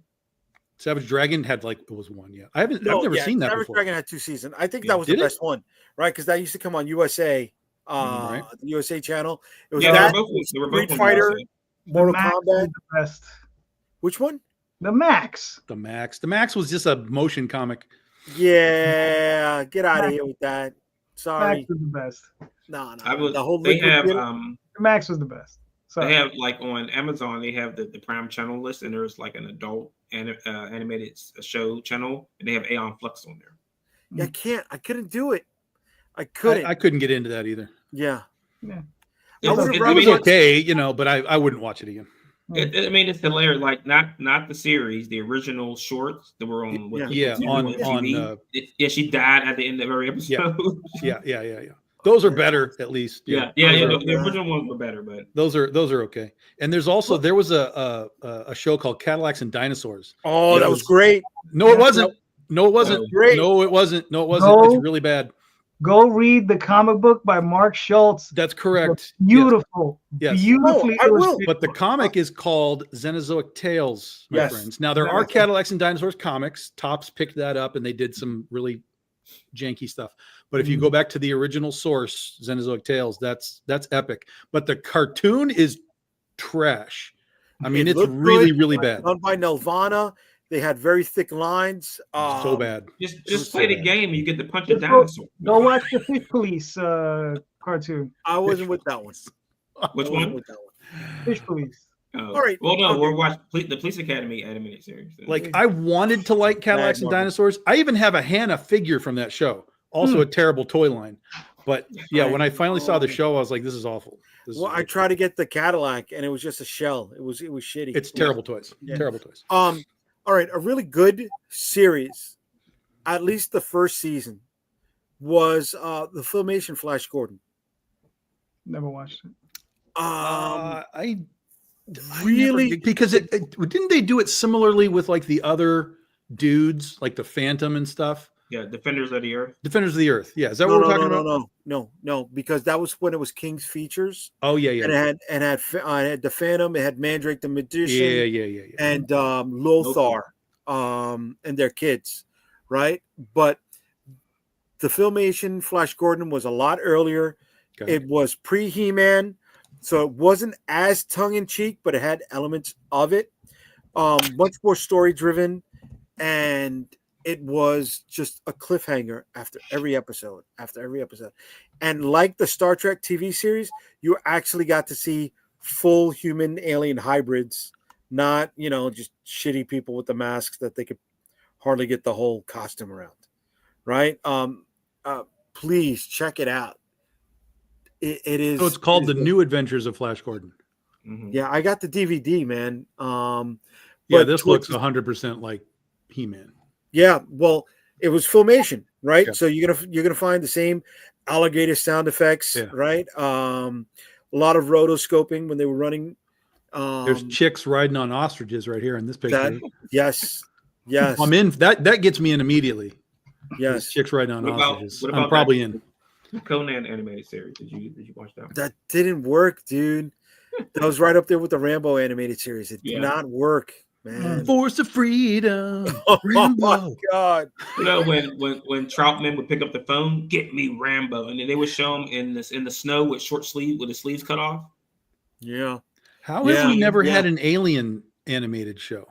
Savage Dragon had like it was 1, yeah. I've No, never yeah, seen that Savage before. Dragon had 2 seasons. I think Yeah. that was the Did it? best one, right? Because that used to come on USA, Right. the USA channel. It was Yeah, that they were both Street on Fighter, USA. Mortal Max Kombat. is the best. Which one? The Max. The Max. The Max was just a motion comic. Yeah, get out of here with that. Sorry. Max was the best. No. I was. The whole They liquid have deal- Max was the best. they Sorry. have like on Amazon they have the Prime channel list, and there's like an adult animated show channel, and they have Aeon Flux on there. I couldn't do it. I couldn't. I couldn't get into that either. Yeah. Yeah. I would've It rather was watched- okay, but I wouldn't watch it again. I mean, it's hilarious. Like not the series, the original shorts that were on. On TV. She died at the end of every episode. Yeah. Those are better, at least. The original ones were better, but those are okay. And there was a show called Cadillacs and Dinosaurs. Oh, that was great. No, it wasn't. No, it wasn't. Great. No, it wasn't. No, it wasn't. No. It's really bad. Go read the comic book by Mark Schultz. That's correct. Beautiful. Yes. Beautifully. I will. illustrated. But the comic is called Xenozoic Tales, my Yes. friends. Now there are Cadillacs and Dinosaurs comics. Topps picked that up and they did some really janky stuff. But if you go back to the original source, Xenozoic Tales, that's epic. But the cartoon is trash. I mean, It it's looked really, good. really bad. Done by Nelvana. They had very thick lines. So bad. just play the game. You get to punch a Just dinosaur. Go watch the Fish Police cartoon. I wasn't with that one. Which I wasn't one? with that one. Fish Police. Oh. All right. Well, no, Okay. we're watching the Police Academy animated series. Like I wanted to like Cadillacs and Marvel. Dinosaurs. I even have a Hannah figure from that show. Also a terrible toy line. But yeah, when I finally saw the show, I was like, this is awful. Well, I tried to get the Cadillac, and it was just a shell. It was shitty. It's terrible toys. Yeah. Terrible toys. All right, a really good series, at least the first season, was the Filmation Flash Gordon. Never watched it. I really never, because it didn't they do it similarly with like the other dudes, like the Phantom and stuff? Yeah, Defenders of the Earth. Defenders of the Earth. Yeah, is that what we're talking about? No, because that was when it was King's Features. Oh yeah. And it had the Phantom, it had Mandrake the Magician, Yeah. and Lothar, and their kids, right? But the Filmation Flash Gordon was a lot earlier. Okay. It was pre He-Man, so it wasn't as tongue in cheek, but it had elements of it. Much more story driven, and it was just a cliffhanger after every episode. And like the Star Trek TV series, you actually got to see full human alien hybrids, not, just shitty people with the masks that they could hardly get the whole costume around. Right? Please check it out. It is. So it's called The New Adventures of Flash Gordon. Mm-hmm. Yeah, I got the DVD, man. Yeah, this looks 100% like He-Man. Yeah, well, it was Filmation, right? Yeah. So you're gonna find the same alligator sound effects, right? A lot of rotoscoping when they were running. There's chicks riding on ostriches right here in this picture. Yes. I'm in. That gets me in immediately. Yes, There's chicks riding on ostriches. what I'm about probably in. The Conan animated series. Did you watch that? That didn't work, dude. That was right up there with the Rambo animated series. It did not work, man. Force of freedom. Oh Rambo. my god! When Troutman would pick up the phone, get me Rambo, and then they would show him in the snow with the sleeves cut off. Yeah. How have we never had an alien animated show?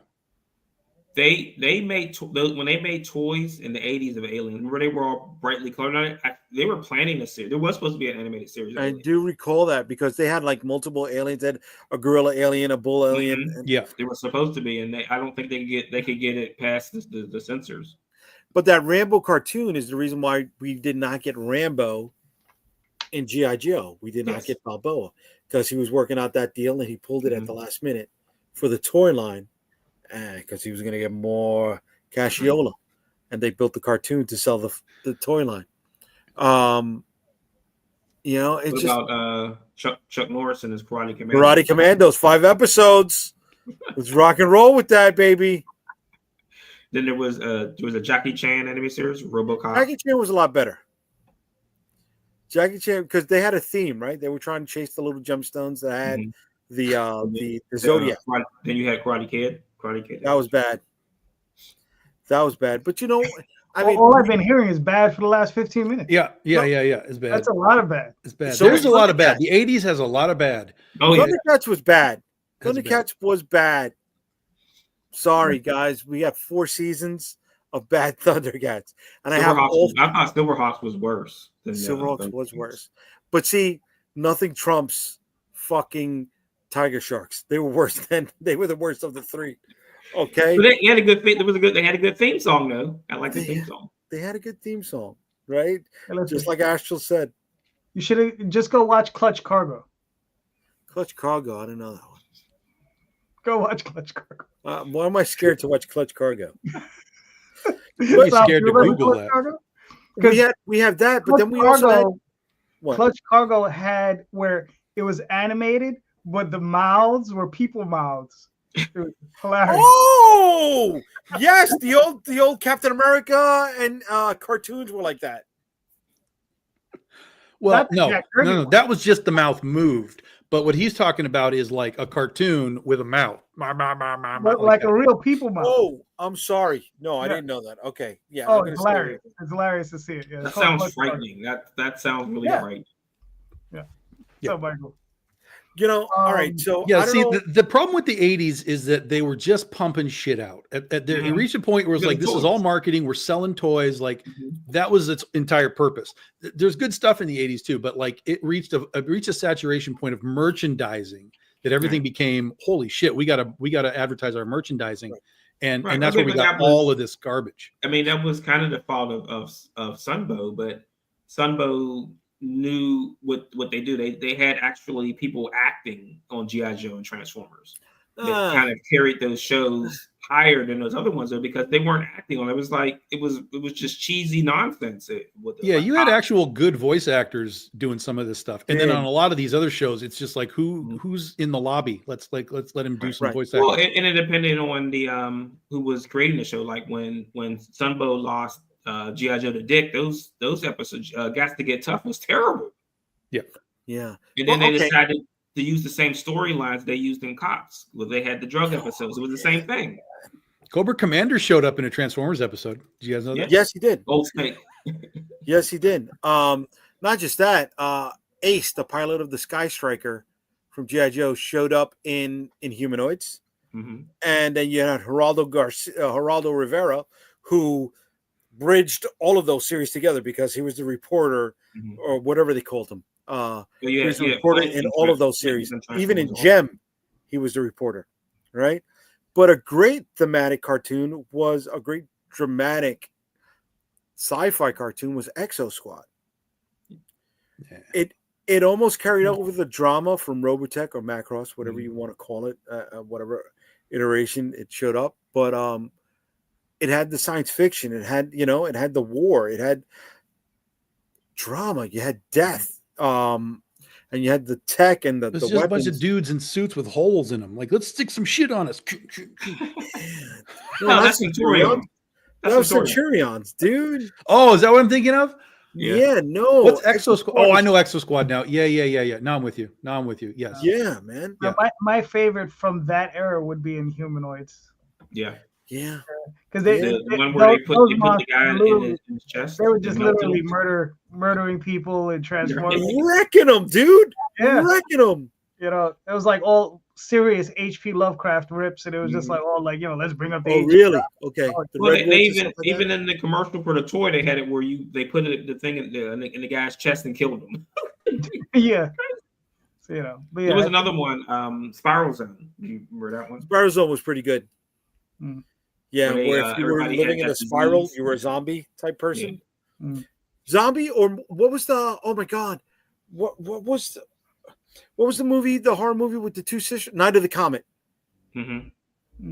They made when they made toys in the 80s of aliens. Remember they were all brightly colored on it. They were planning a series. There was supposed to be an animated series. I do recall that because they had like multiple aliens. They had a gorilla alien, a bull alien. Mm-hmm. Yeah, they were supposed to be, and I don't think they could get it past the censors. But that Rambo cartoon is the reason why we did not get Rambo in G.I. Joe. We did not get Balboa because he was working out that deal and he pulled it at the last minute for the toy line because he was going to get more cassiola. And they built the cartoon to sell the toy line. It's about Chuck Norris and his Karate Commandos. Karate Commandos, 5 episodes. Let's rock and roll with that, baby. Then there was a Jackie Chan anime series, RoboCop. Jackie Chan was a lot better. Jackie Chan, because they had a theme, right? They were trying to chase the little gemstones that had the Zodiac. Then you had Karate Kid. That was bad. But all I've been hearing is bad for the last 15 minutes. Yeah. It's bad. That's a lot of bad. It's bad. So There's a lot of bad. Thundercats. The 80s has a lot of bad. Oh yeah, Thundercats was bad. That's Thundercats was bad. Sorry, guys. We got 4 seasons of bad Thundercats, and I have all. I thought Silverhawks was worse than Silverhawks was worse, but see, nothing trumps fucking Tiger Sharks. They were worse than they were the worst of the three. Okay, but they had a good. They had a good theme song though. I like the theme song. They had a good theme song, right? Hey, Just like Astral said. You should just go watch Clutch Cargo. Clutch Cargo, I don't know that one. Go watch Clutch Cargo. Why am I scared to watch Clutch Cargo? You're scared to Google that. We have that, but then we Cargo, also had what? Clutch Cargo had where it was animated, but the mouths were people mouths. It was hilarious. Oh yes, the old Captain America and cartoons were like that. Well, no, that was just the mouth moved. But what he's talking about is like a cartoon with a mouth. Like a real people mouth. Oh, I'm sorry. No, I didn't know that. Okay. Yeah. Oh, it's hilarious. It's hilarious to see it. Yeah, that sounds frightening. That sounds really frightening. Yeah. So, Michael. You know, all right. So yeah, see, the problem with the 80s is that they were just pumping shit out. It reached a point where it was like, this is all marketing. We're selling toys. Like that was its entire purpose. There's good stuff in the 80s too, but like it reached a saturation point of merchandising that everything became, holy shit, we gotta advertise our merchandising. And that's where we got all of this garbage. I mean, that was kind of the fault of Sunbow, but Sunbow knew what they do. They had actually people acting on G.I. Joe and Transformers. They kind of carried those shows higher than those other ones though, because they weren't acting on it. It was like it was just cheesy nonsense. You had actual good voice actors doing some of this stuff. And then on a lot of these other shows, it's just like who's in the lobby? Let's let him do some voice acting. Well, and it depended on the who was creating the show. Like when Sunbow lost G.I. Joe to Dick, those episodes, Got to Get Tough was terrible. Yeah. And then they decided to use the same storylines they used in Cops. Well, they had the drug episodes. It was the same thing. Cobra Commander showed up in a Transformers episode. Did you guys know that? Yes, he did. Old Snake. Yes, he did. Not just that. Ace, the pilot of the Sky Striker from G.I. Joe, showed up in Humanoids. Mm-hmm. And then you had Geraldo Rivera, who bridged all of those series together because he was the reporter or whatever they called him. He was the reporter in all of those series. Even in Gem, he was the reporter, right? But a great thematic cartoon was a great dramatic sci-fi cartoon was Exo Squad. Yeah. It almost carried over the drama from Robotech or Macross, whatever you want to call it, whatever iteration it showed up. But it had the science fiction. It had, it had the war. It had drama. You had death. And you had the tech and the just weapons. A bunch of dudes in suits with holes in them. Like, let's stick some shit on us. No, that's Centurion. That was Centurions, dude. Oh, is that what I'm thinking of? Yeah, no. What's Exo Squad? Oh, I know Exo Squad now. Yeah. Now I'm with you. Yes. Yeah, man. Yeah. My favorite from that era would be in Humanoids. Yeah. Because the one where they put the guy in his chest. They were just literally murdering people and transforming. Wrecking them, dude. Yeah. Wrecking them. It was like all serious H.P. Lovecraft rips, and it was just like all like, let's bring up the. Oh, really? Okay. Well, they even in the commercial for the toy, they had it where they put the thing in the guy's chest and killed him. Yeah. So, there was another one, Spiral Zone. You remember that one? Spiral Zone was pretty good. Yeah, where if you were living in a spiral, you were a zombie type person. Zombie, or what was the? Oh my God, what was the movie? The horror movie with the two sisters, Night of the Comet. Mm-hmm.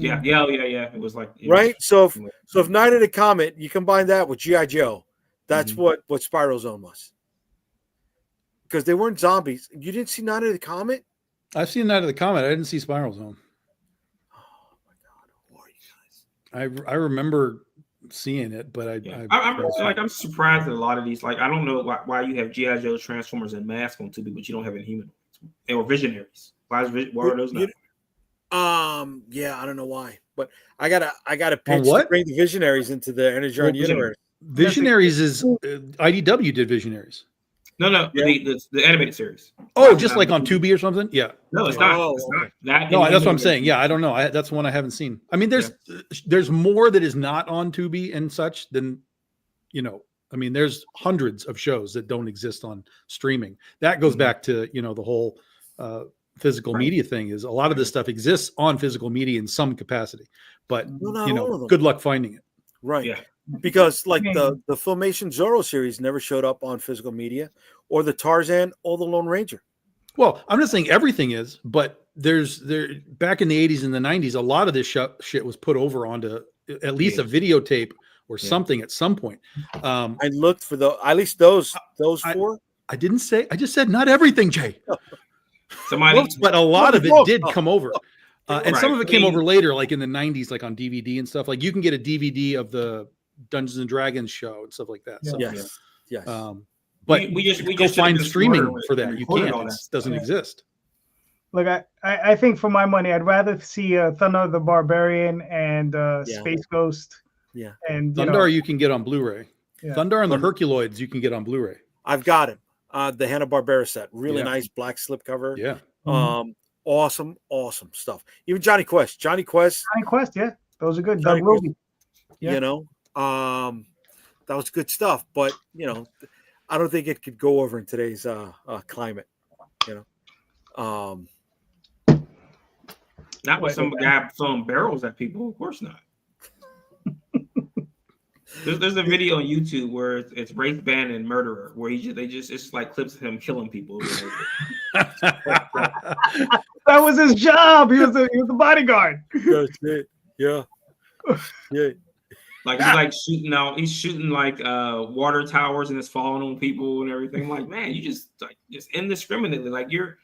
Yeah. It was like right. So if Night of the Comet, you combine that with G.I. Joe, that's what Spiral Zone was. Because they weren't zombies. You didn't see Night of the Comet? I've seen Night of the Comet. I didn't see Spiral Zone. I remember seeing it, but I'm surprised at a lot of these. Like, I don't know why you have G.I. Joe, Transformers, and Mask on Tubi, but you don't have Inhumanoids or Visionaries. Why are those not? Yeah, I don't know why, but I gotta pitch to bring the Visionaries into the Energon universe. Visionaries is IDW did Visionaries. No, Yeah. the animated series. Oh, Watch just it like on YouTube. Tubi or something. Yeah. No, it's Okay. not. Oh, It's okay. not. That No, and that's what I'm Animated saying. Yeah, I Series. don't know. That's one I haven't seen. I mean, there's more that is not on Tubi and such than, I mean, there's hundreds of shows that don't exist on streaming. That goes Mhm. back to, the whole physical Right. media thing is a lot of this stuff exists on physical media in some capacity, but No, not all of them. good luck finding it. Right. Yeah. Because like Yeah. the Filmation Zorro series never showed up on physical media, or the Tarzan or the Lone Ranger. Well, I'm not saying everything is, but there back in the 80s and the 90s, a lot of this shit was put over onto at least a videotape or something at some point. I looked for at least those four. I didn't say, I just said not everything, Jay. Somebody, But a lot of it did come over. And some Right. of it came over later, like in the 90s, like on DVD and stuff. Like you can get a DVD of the Dungeons and Dragons show and stuff like that. So, Yes. but we just go find been streaming smarter for and that. You recorded can't. all It that stuff. doesn't exist. Look, I think for my money, I'd rather see Thunder the Barbarian and Space Ghost. Yeah. And Thundar you can get on Blu-ray. Yeah. Thundar and the Herculoids you can get on Blu-ray. I've got him. The Hanna-Barbera set. Really Yeah. nice black slipcover. Yeah. Awesome stuff. Even Johnny Quest. Johnny Quest, yeah, those are good. Johnny Doug Ruby. Yeah. That was good stuff. But I don't think it could go over in today's climate. Not with some guy throwing barrels at people. Of course not. There's a video on YouTube where it's Rafe Bannon Murderer, where it's like clips of him killing people. That was his job. He was the bodyguard. That's it. Yeah. Like he's shooting like water towers and it's falling on people and everything. I'm like, man, you just indiscriminately. Like you're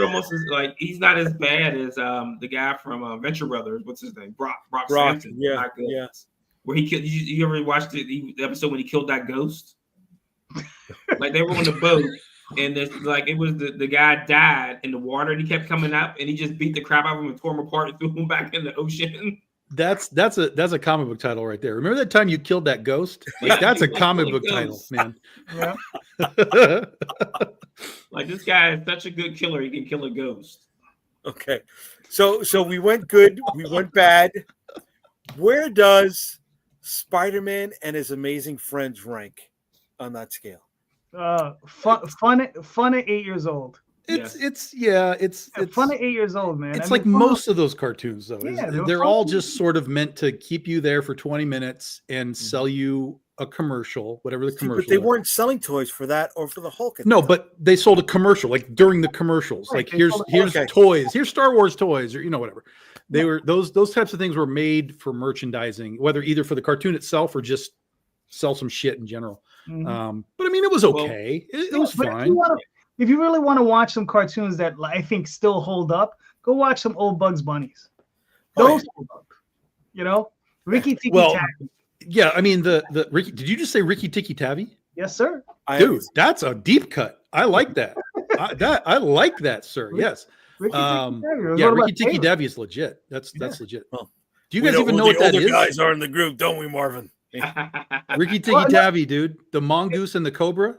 almost like he's not as bad as the guy from Venture Brothers. What's his name? Brock Sampson. Yeah. Where he killed. You ever watched the episode when he killed that ghost? Like they were on the boat and it was the guy died in the water and he kept coming up and he just beat the crap out of him and tore him apart and threw him back in the ocean. That's a comic book title right there. Remember that time you killed that ghost? Like that's a comic book title, man. Yeah. Like this guy is such a good killer, he can kill a ghost. Okay. So we went good, we went bad. Where does Spider-Man and his amazing friends rank on that scale? Fun at 8 years old. It's Fun at 8 years old, man. It's like most of those cartoons, though. Yeah, they're all just sort of meant to keep you there for 20 minutes and sell you a commercial, whatever the commercial. But they weren't selling toys for that or for the Hulk. No, but they sold a commercial like during the commercials. Right, like here's toys, here's Star Wars toys, or whatever. They were those types of things were made for merchandising, whether either for the cartoon itself or just sell some shit in general. Mhm. But I mean, it was okay. It was fine. If you really want to watch some cartoons that I think still hold up, go watch some old Bugs Bunnies. Those hold up. Ricky Tikki Tavi. Yeah, I mean the Ricky. Did you just say Ricky Tikki Tavi? Yes, sir. Dude, that's a deep cut. I like that. I like that, sir. Yes. Ricky Tikki Tavi. Yeah, Ricky Tikki Tavi is legit. That's legit. Well, do you guys even know what that is? Guys are in the group, don't we, Marvin? Ricky Tikki Tavi, dude. The mongoose and the cobra.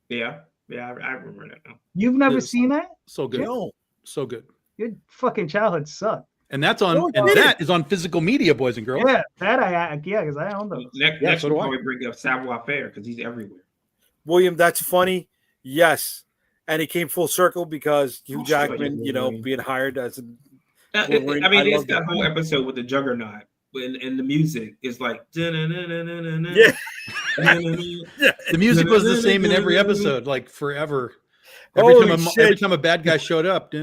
Yeah, I remember that now. You've never seen that? So good. No. So good. Your fucking childhood sucked. And that is on physical media, boys and girls. Yeah, because I own those. Next so we'll do I. probably bring up Savoir Faire because he's everywhere. William, that's funny. Yes. And it came full circle because Hugh Jackman, being hired as I mean, it's that whole episode with the Juggernaut and the music is like Yeah. The music was the same in every episode, like forever. Every time a bad guy showed up.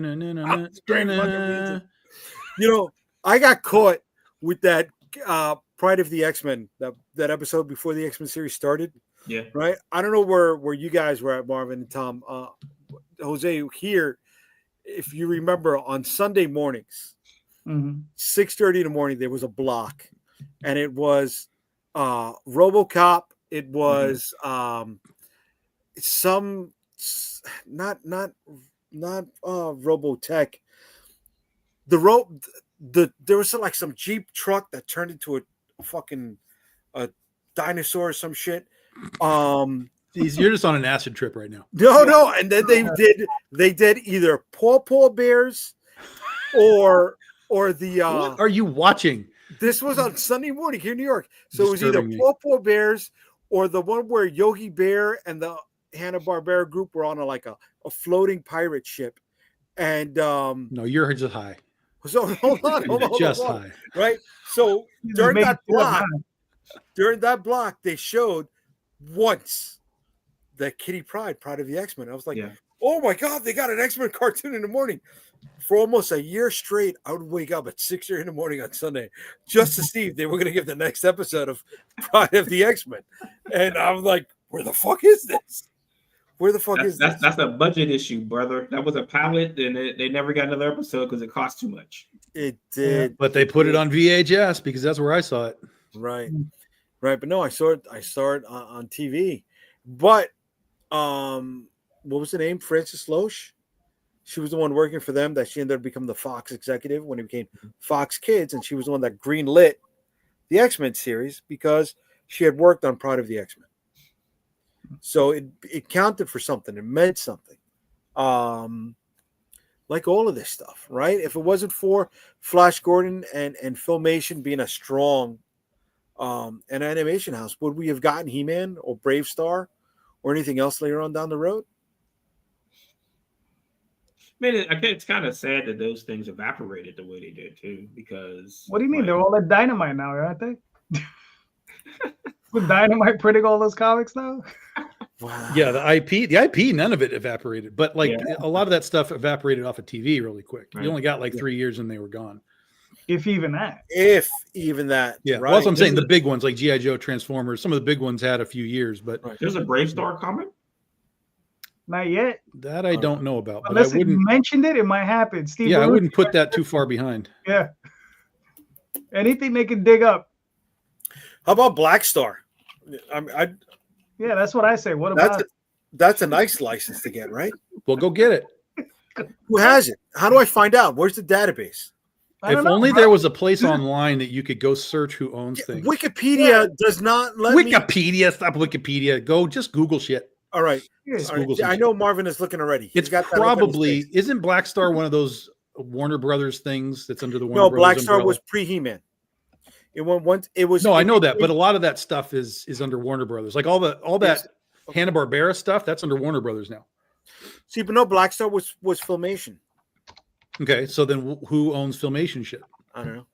I got caught with that Pride of the X-Men, that episode before the X-Men series started. Yeah. Right. I don't know where you guys were at, Marvin and Tom. Jose, here, if you remember, on Sunday mornings, 6:30 in the morning, there was a block, and it was RoboCop. It was some not Robotech. There was some Jeep truck that turned into a fucking dinosaur or some shit. You're just on an acid trip right now. No, and then they did either Paw Bears or the What are you watching? this was on Sunday morning here in New York. So it was either Disturbing me. Paw Bears or the one where Yogi Bear and the Hanna-Barbera group were on a floating pirate ship. And No, you're just high. so hold on, Just hold on. high. Right. So You during made that it up, block, they showed once the Kitty Pride of the X-Men. I was like, Yeah. oh my God, they got an X-Men cartoon in the morning. For almost a year straight, I would wake up at 6 in the morning on Sunday just to see if they were going to give the next episode of Pride of the X-Men. And I'm like, where the fuck is this? Where the fuck is this? That's a budget issue, brother. That was a pilot, and they never got another episode because it cost too much. It did. But they put it on VHS because that's where I saw it. Right. But no, I saw it on TV. But what was the name? Frances Loesch. She was the one working for them that she ended up becoming the Fox executive when it became Fox Kids, and she was the one that greenlit the X-Men series because she had worked on Pride of the X-Men. So it counted for something. It meant something. Like all of this stuff, right? If it wasn't for Flash Gordon and Filmation being a strong an animation house, would we have gotten He-Man or Brave Star or anything else later on down the road? I mean, it's kind of sad that those things evaporated the way they did too. Because What do you mean? They're all at Dynamite now, aren't they? With Dynamite printing all those comics now? Wow. Yeah, the IP, none of it evaporated. But like a lot of that stuff evaporated off of TV really quick. Right. You only got like 3 years and they were gone. If even that. If even that. Yeah, right? well, that's what I'm saying. The big ones like G.I. Joe, Transformers, some of the big ones had a few years, but There's a Brave Star comic. Not yet. that I don't know about. But Unless I wouldn't. you mentioned it, it might happen. Steve. Yeah, I Barrucci- wouldn't put that too far behind. Yeah. Anything they can dig up. How about Black Star? Yeah, that's what I say. What about That's a nice license to get, right? Well, go get it. Who has it? How do I find out? Where's the database? I If don't know. only there was a place online that you could go search who owns things. Wikipedia does not let me. Wikipedia, stop Wikipedia. Go just Google shit. All right. Just All right. Google some I shit. know Marvin is looking already. He's It's got that look on his probably face. isn't Black Star one of those Warner Brothers things that's under the Warner No, Brothers Black Star umbrella? was pre He-Man. It went once. It was. No, I know that, but a lot of that stuff is under Warner Brothers. Like all that Yes. Hanna-Barbera stuff, that's under Warner Brothers now. See, but no, Black Star was Filmation. Okay, so then who owns Filmation shit? I don't know.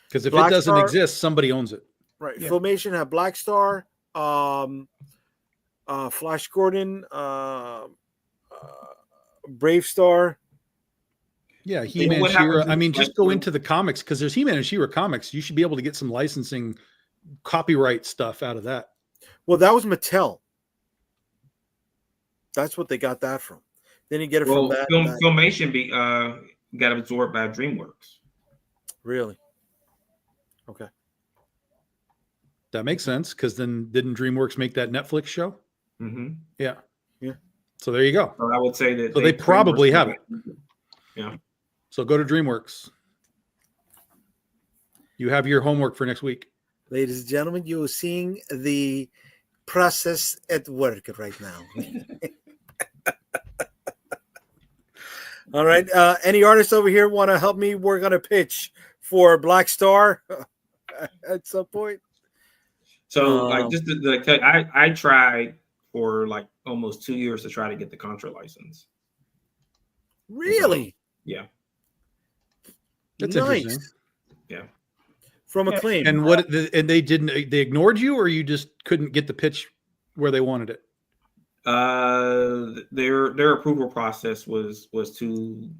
Because if Black it doesn't Star- exist, somebody owns it. Right. Yeah. Filmation had Black Star, Flash Gordon, Brave Star. Yeah, He-Man, what She-Ra. happens I mean, if, just like, go into the comics because there's He-Man and She-Ra comics. You should be able to get some licensing, copyright stuff out of that. Well, that was Mattel. That's what they got that from. Then you get it Well, from that. Filmation got absorbed by DreamWorks. Really? Okay. That makes sense because then didn't DreamWorks make that Netflix show? Mm-hmm. Yeah. Yeah. So there you go. So I would say that So they probably have it. Yeah. So go to DreamWorks. You have your homework for next week. Ladies and gentlemen, you are seeing the process at work right now. All right. Any artists over here want to help me work on a pitch for Black Star at some point? So like just I tried for like almost 2 years to try to get the Contra license. Really? Yeah. That's Nice. interesting. Yeah. From Yeah. Acclaim. And they ignored you, or you just couldn't get the pitch where they wanted it? Their approval process was too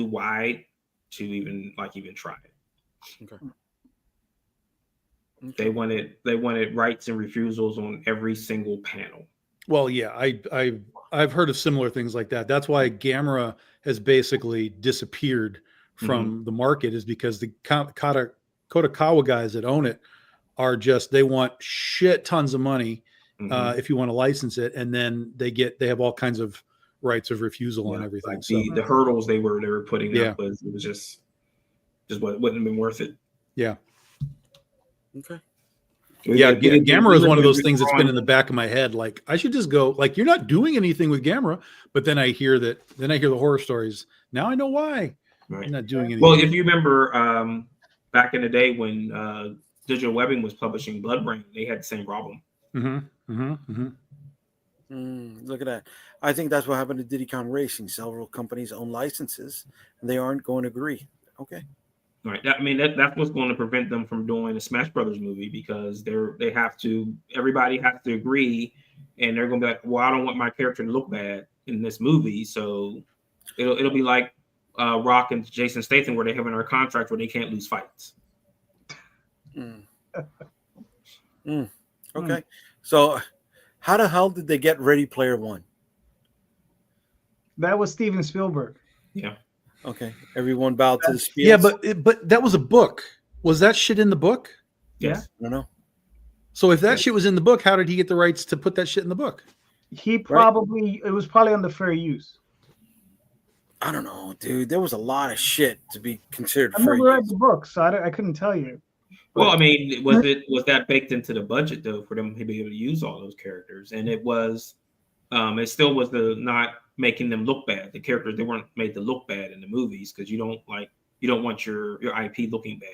wide to even try it. Okay. They wanted rights and refusals on every single panel. Well, yeah, I've heard of similar things like that. That's why Gamera has basically disappeared from the market, is because the Kodakawa guys that own it are just, they want shit tons of money if you want to license it, and then they have all kinds of rights of refusal on everything. Like So the hurdles they were putting up was just wouldn't have been worth it. yeah. Okay. Yeah, Gamera is one of those Literally things that's been in drawing- the back of my head. Like, I should just go, like, you're not doing anything with Gamera. But then I hear the horror stories. Now I know why. Right. You're not doing anything. Well, if you remember back in the day when Digital Webbing was publishing Bloodbrain, they had the same problem. Look at that. I think that's what happened to Diddy Kong Racing. Several companies own licenses, and they aren't going to agree. Okay. Right. That's what's going to prevent them from doing a Smash Brothers movie, because everybody has to agree, and they're going to be like, well, I don't want my character to look bad in this movie. So it'll be like Rock and Jason Statham, where they have in our contract where they can't lose fights. Okay. So how the hell did they get Ready Player One? That was Steven Spielberg. Yeah. Okay. Everyone bowed to the spiels. Yeah, but that was a book. Was that shit in the book? Yes. I don't know. So if that shit was in the book, how did he get the rights to put that shit in the book? It was probably under fair use. I don't know, dude. There was a lot of shit to be considered I fair never read use. the book, so I couldn't tell you. Well, I mean, was that baked into the budget though for them to be able to use all those characters? And it was, it still was the not making them look bad. The characters, they weren't made to look bad in the movies, because you don't want your IP looking bad.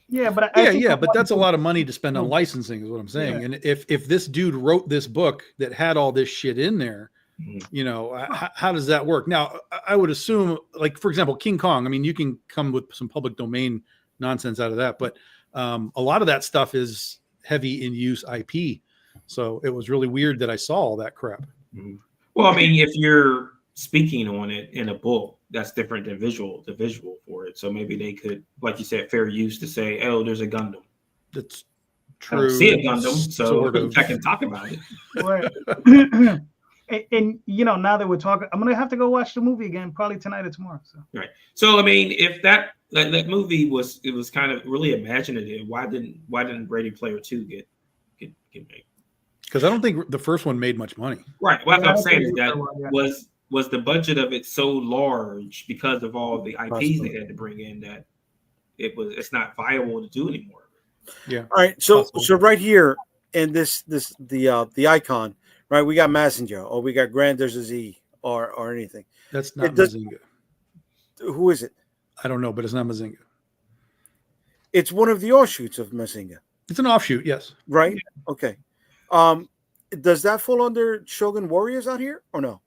Yeah, but but that's a lot of money to spend on licensing, is what I'm saying. Yeah. And if this dude wrote this book that had all this shit in there, how does that work? Now, I would assume, like, for example, King Kong. I mean, you can come with some public domain nonsense out of that, but a lot of that stuff is heavy in use IP. So it was really weird that I saw all that crap. Well, I mean, if you're speaking on it in a book, that's different than the visual for it. So maybe they could, like you said, fair use to say, oh, there's a Gundam. That's I true. don't see a Gundam, so Sort of. I can talk about it. Right. and now that we're talking, I'm gonna have to go watch the movie again, probably tonight or tomorrow. So Right. So I mean, if that movie was kind of really imaginative, why didn't Ready Player 2 get made? Because I don't think the first one made much money. Right. What Yeah, I'm saying is I that think so, yeah. was the budget of it so large because of all the IPs Possibly. they had to bring in that it's not viable to do anymore. Yeah. All right. So Possible. so right here in the icon, right? We got Messenger, or we got Grand there's a Z, or anything. That's not It does- Mazinga. Who is it? I don't know, but it's not Mazinga. It's one of the offshoots of Messenger, It's an offshoot, yes. right? Okay. Does that fall under Shogun Warriors out here or no?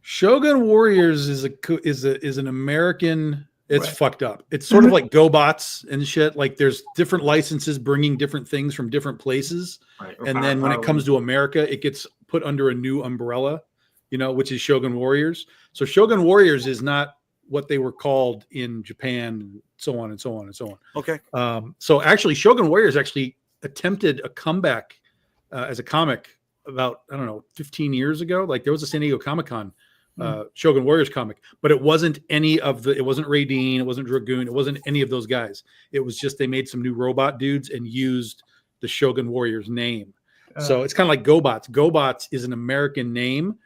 Shogun Warriors is an American. It's Right. fucked up. It's sort of like GoBots and shit. Like, there's different licenses bringing different things from different places, Right. and then when it comes to America, it gets put under a new umbrella, which is Shogun Warriors. So Shogun Warriors is not what they were called in Japan, and so on and so on and so on. Okay. So actually, Shogun Warriors actually attempted a comeback as a comic about, I don't know, 15 years ago. Like, there was a San Diego Comic-Con Shogun Warriors comic, but it wasn't it wasn't Ray Dean, it wasn't Dragoon, it wasn't any of those guys. It was just they made some new robot dudes and used the Shogun Warriors name. So it's kind of like GoBots. GoBots is an American name,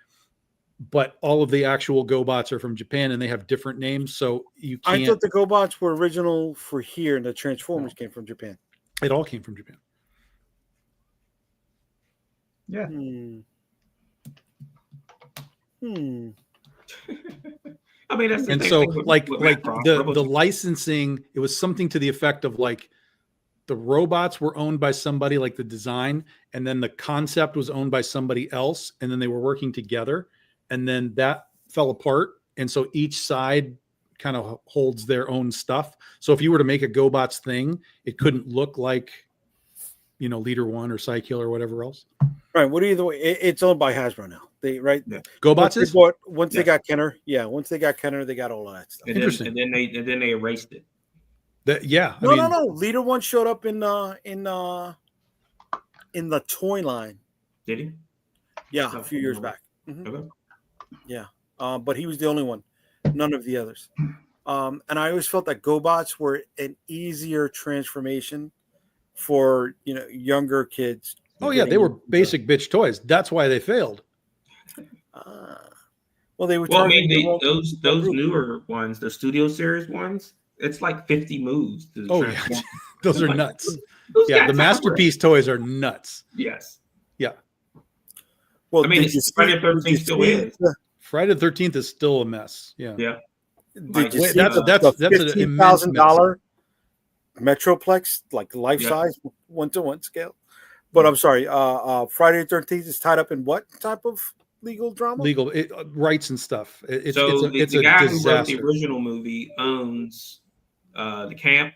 but all of the actual GoBots are from Japan and they have different names. So you can't. I thought the GoBots were original for here, and the Transformers came from Japan. It all came from Japan. yeah. I mean, that's the And same so thing with like Macross. the licensing, it was something to the effect of like the robots were owned by somebody, like the design, and then the concept was owned by somebody else, and then they were working together, and then that fell apart, and so each side kind of holds their own stuff. So if you were to make a GoBots thing, it couldn't look like Leader One or Psykill or whatever else. Right. What either way, it's owned by Hasbro now. They right. Yeah. GoBots is Once they got Kenner, once they got Kenner, they got all of that stuff. And Interesting. and then they erased it. that. No. Leader One showed up in the toy line. Did he? Yeah, Oh, a few years no. back. Mhm. Okay. Yeah, but he was the only one. None of the others. And I always felt that GoBots were an easier transformation for younger kids. Oh yeah, they were basic bitch toys. That's why they failed. Well, they were. Well, I mean, targeting those newer ones, the Studio Series ones, it's like 50 moves. To Oh yeah, transform. those are Like, nuts. Who's Yeah, got the time masterpiece toys are nuts. Yes. Yeah. Well, I mean, did you Friday see? the Did you 13th still see? is. Friday the 13th is still a mess. Yeah. Yeah. Did you Wait, see that's the an immense mess. $15,000 Metroplex, like life size, 1-to-1 scale? But I'm sorry, Friday the 13th is tied up in what type of legal drama? Legal rights and stuff. It's So it's the a guy who wrote the disaster. original movie owns the camp,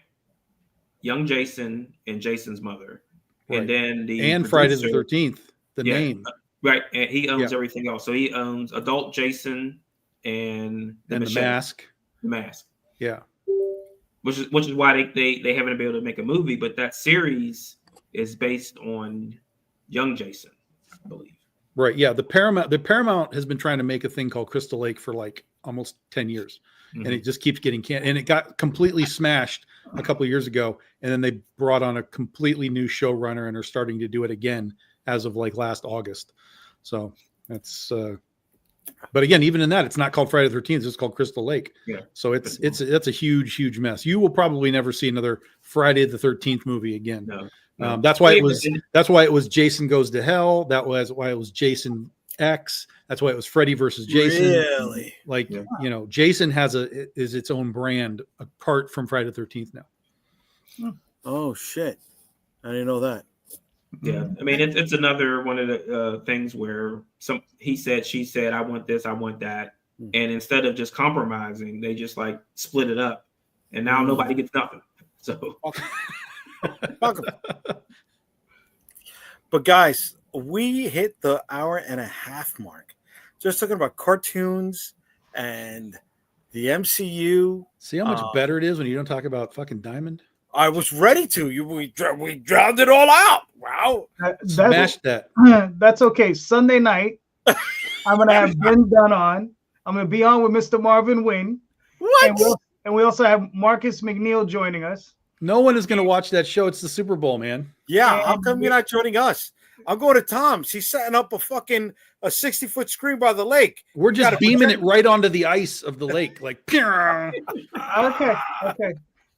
Young Jason, and Jason's mother. Right. And then the And Friday the producer- 13th, the yeah, name. Right. And he owns Yeah. everything else. So he owns Adult Jason and And Machete, the mask. The Mask. Yeah. Which is why they haven't been able to make a movie, but that series is based on Young Jason, I believe. Right. Yeah. The Paramount has been trying to make a thing called Crystal Lake for like almost 10 years. And it just keeps getting canned. And it got completely smashed a couple of years ago. And then they brought on a completely new showrunner and are starting to do it again as of like last August. So that's but again, even in that, it's not called Friday the 13th, it's just called Crystal Lake. Yeah. So that's a huge mess. You will probably never see another Friday the 13th movie again. No. That's why it was Jason Goes to Hell. That was why it was Jason X. That's why it was Freddy versus Jason. Really? Like, Jason is its own brand apart from Friday the 13th now. Oh shit! I didn't know that. Yeah, I mean it's another one of the things where he said, she said, I want this, I want that, and instead of just compromising, they just like split it up, and now nobody gets nothing. So, but guys, we hit the hour and a half mark. Just talking about cartoons and the MCU. See how much better it is when you don't talk about fucking Diamond? I was ready to. We drowned it all out. Wow. Smash that. That's okay. Sunday night, I'm going to have Ben Dunn on. I'm going to be on with Mr. Marvin Wynn. What? And we also have Marcus McNeil joining us. No one is going to watch that show. It's the Super Bowl, man. Yeah. How come you're not joining us? I'll go to Tom's. He's setting up a 60-foot screen by the lake. We're just beaming it right onto the ice of the lake. Like, Okay.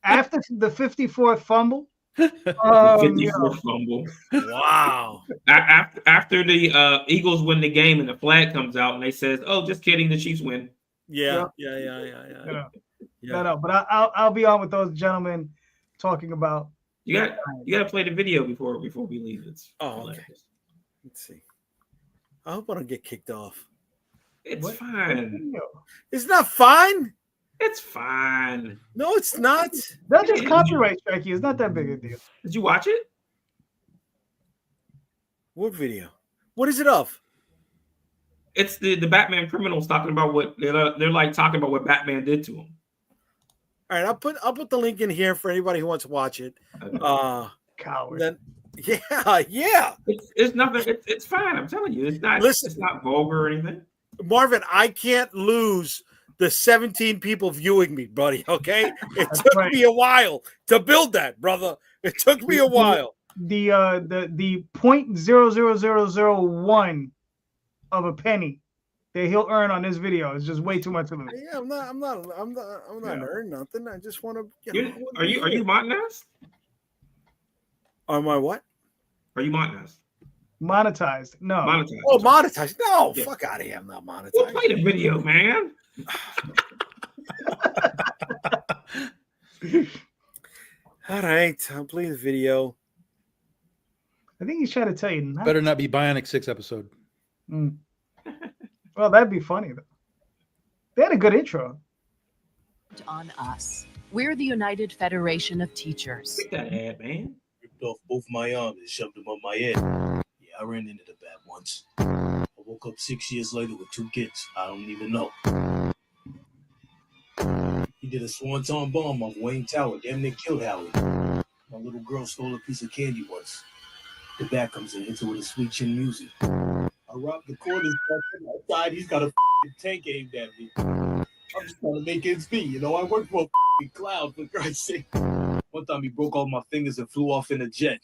After the 54th fumble. 54th fumble. Wow. After the Eagles win the game and the flag comes out and they says, "Oh, just kidding, the Chiefs win." Yeah. No, but I'll be on with those gentlemen talking about. You got to play the video before we leave. It's okay. Let's see. I hope I don't get kicked off. It's fine. It's not fine. It's fine. No, it's not. They'll just copyright strike you. It's not that big a deal. Did you watch it? What video? What is it of? It's the Batman criminals talking about what they're like talking about what Batman did to him. All right, I'll put the link in here for anybody who wants to watch it. Coward. Then, yeah. It's nothing. It's fine. I'm telling you, it's not. Listen, it's not vulgar or anything. Marvin, I can't lose the 17 people viewing me, buddy. Okay, it took me a while to build that, brother. It took me a while. The 0.00001 of a penny that he'll earn on this video is just way too much of it. Yeah, I'm not earning nothing. I just want to. Are you monetized? Am I what? Are you monetized? Monetized? No. Monetized. Oh, monetized? No, yeah. Fuck out of here. I'm not monetized. We'll play the video, man. All right, I'll play the video. I think he's trying to tell you not. Better not be Bionic 6 episode. Well, that'd be funny though. They had a good intro. On us. We're the United Federation of Teachers. Take that ad, man. Ripped off both my arms and shoved them up my head. Yeah, I ran into the bat once. I woke up 6 years later with 2 kids. I don't even know. He did a swanton bomb off Wayne Tower. Damn near killed Howie. My little girl stole a piece of candy once. The bat comes in, hits her with a sweet chin music. I robbed the corner outside. He's got a tank aimed at me. I'm just trying to make ends meet. You know, I work for a cloud, for Christ's sake. One time he broke all my fingers and flew off in a jet.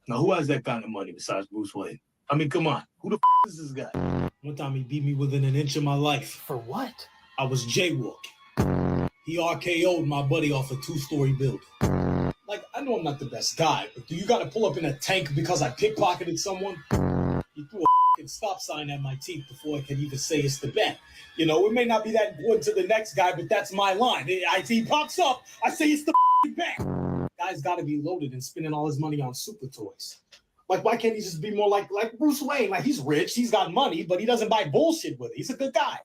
Now, who has that kind of money besides Bruce Wayne? I mean, come on. Who the is this guy? One time he beat me within an inch of my life. For what? I was jaywalking. He RKO'd my buddy off a 2-story building. Like, I know I'm not the best guy, but do you got to pull up in a tank because I pickpocketed someone? You threw a fucking stop sign at my teeth before I could even say it's the bet. You know, it may not be that good to the next guy, but that's my line. He pops up, I say it's the bet. Guy's got to be loaded and spending all his money on super toys. Like, why can't he just be more like Bruce Wayne? Like, he's rich, he's got money, but he doesn't buy bullshit with it. He's a good guy.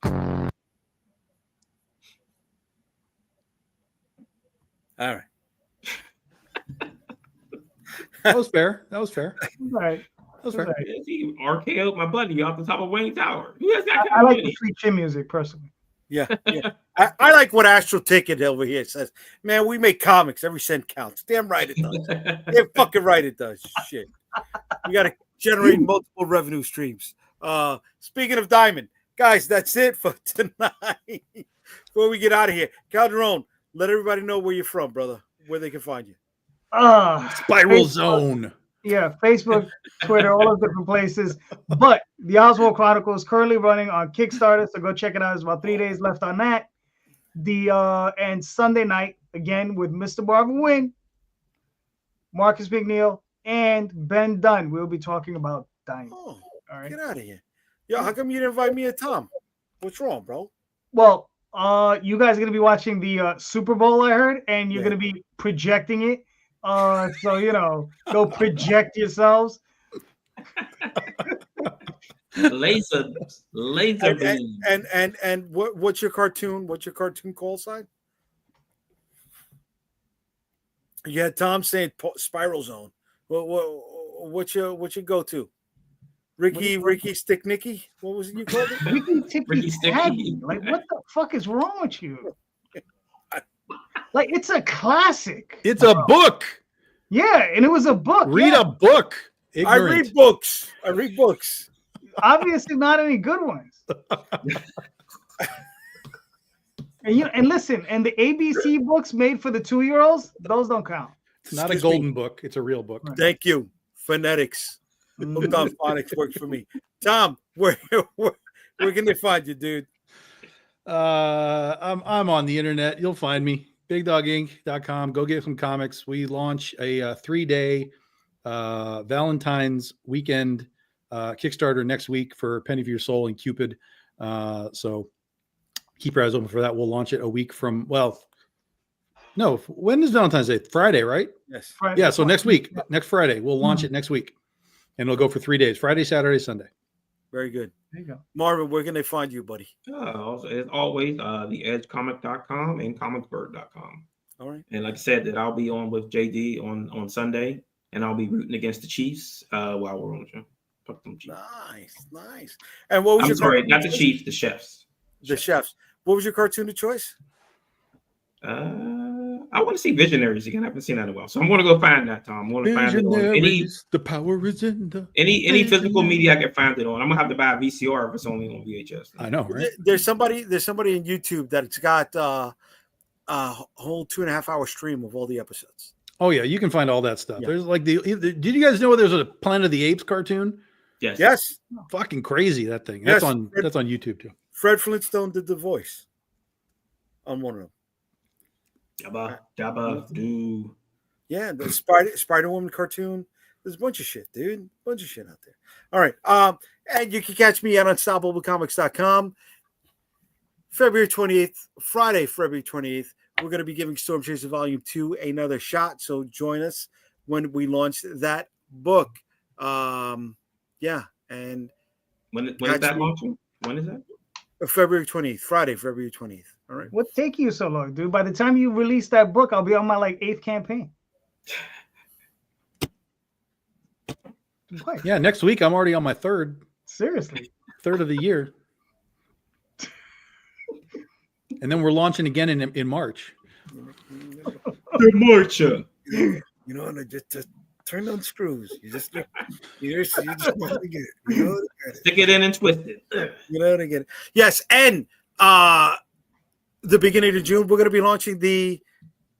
All right. That was fair. That was fair. All right. That was fair. Right. He RKO'd my buddy off the top of Wayne Tower. Who has that kind I of like money? the sweet chin music personally. Yeah. I like what Astral Ticket over here says. Man, we make comics. Every cent counts. Damn right it does. Damn fucking right it does. Shit. We got to generate multiple revenue streams. Speaking of Diamond, guys, that's it for tonight. Before we get out of here, Calderon, let everybody know where you're from, brother, where they can find you. Spiral Facebook. Zone. Yeah, Facebook, Twitter, all those different places. But the Oswald Chronicles currently running on Kickstarter, so go check it out. There's about 3 days left on that. And Sunday night again with Mr. Marvin Wing, Marcus McNeil, and Ben Dunn. We'll be talking about Diamond. Oh, All right. get out of here. Yo, how come you didn't invite me and Tom? What's wrong, bro? Well, you guys are gonna be watching the Super Bowl, I heard, and you're gonna be projecting it. So you know, go project yourselves. Laser beam. And what's your cartoon? What's your cartoon call sign? You had Tom saying Spiral Zone. What's your go-to? Ricky Stick Nicky? What was it you called it? Ricky Sticky. Like, what the fuck is wrong with you? Like, it's a classic. It's a book. Yeah, and it was a book. Read a book. Ignorant. I read books. Obviously, not any good ones. And listen, and the ABC books made for the 2-year-olds, those don't count. It's not a golden book. It's a real book. Right. Thank you. Phonetics. Hooked on phonics works for me. Tom, where can they find you, dude? I'm on the internet. You'll find me. BigDogInc.com. Go get some comics. We launch a 3-day Valentine's weekend Kickstarter next week for Penny for Your Soul and Cupid. So keep your eyes open for that. We'll launch it a week from, when is Valentine's Day? Friday, right? Yes. Friday. Yeah, so next week, next Friday, we'll launch it next week. And it'll go for 3 days, Friday, Saturday, Sunday. Very good. There you go. Marvin, where can they find you, buddy? As always, theedgecomic.com and comicsbird.com. All right. And like I said, that I'll be on with JD on Sunday, and I'll be rooting against the Chiefs while we're on the show. Fuck them Chiefs. Nice. And what was I'm sorry, not the Chiefs, the Chefs. The Chefs. What was your cartoon of choice? I want to see Visionaries again. I haven't seen that in a while, so I'm going to go find that, Tom. I'm going to find it on the power is in the any physical media I can find it on. I'm gonna have to buy a VCR if it's only on VHS. I know, right? There's somebody in YouTube that's got a whole 2.5-hour stream of all the episodes. Oh yeah, you can find all that stuff. Yeah. There's like did you guys know there's a Planet of the Apes cartoon? Yes. Fucking crazy, that thing. That's on YouTube too. Fred Flintstone did the voice on one of them. Dabba do. Yeah, the Spider-Woman cartoon. There's a bunch of shit, dude. A bunch of shit out there. All right. And you can catch me at unstoppablecomics.com. February 28th, Friday, February 28th, we're going to be giving Storm Chaser Volume 2 another shot. So join us when we launch that book. Yeah. And when is that launching? When is that? February 20th, Friday, February 20th. All right. What take you so long, dude? By the time you release that book, I'll be on my 8th campaign. Yeah, next week I'm already on my third. Seriously. Third of the year. And then we're launching again in March. The March. You know, just turn on screws. You just know how to get it. You know how to get it. Stick it in and twist it. You know how to get it. Yes, and the beginning of June, we're going to be launching we're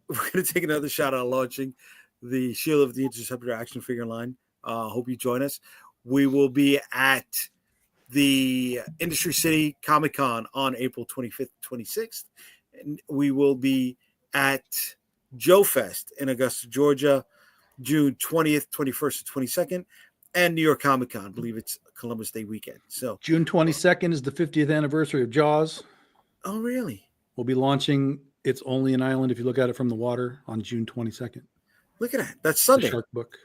going to take another shot at launching the Shield of the Interceptor action figure line. Hope you join us. We will be at the Industry City Comic-Con on April 25th, 26th. And we will be at Joe Fest in Augusta, Georgia, June 20th, 21st, and 22nd, and New York Comic Con. I believe it's Columbus Day weekend. So June 22nd is the 50th anniversary of Jaws. oh, really? We'll be launching It's Only an Island If You Look at It from the Water on June 22nd. Look at that. That's The Sunday. Shark book.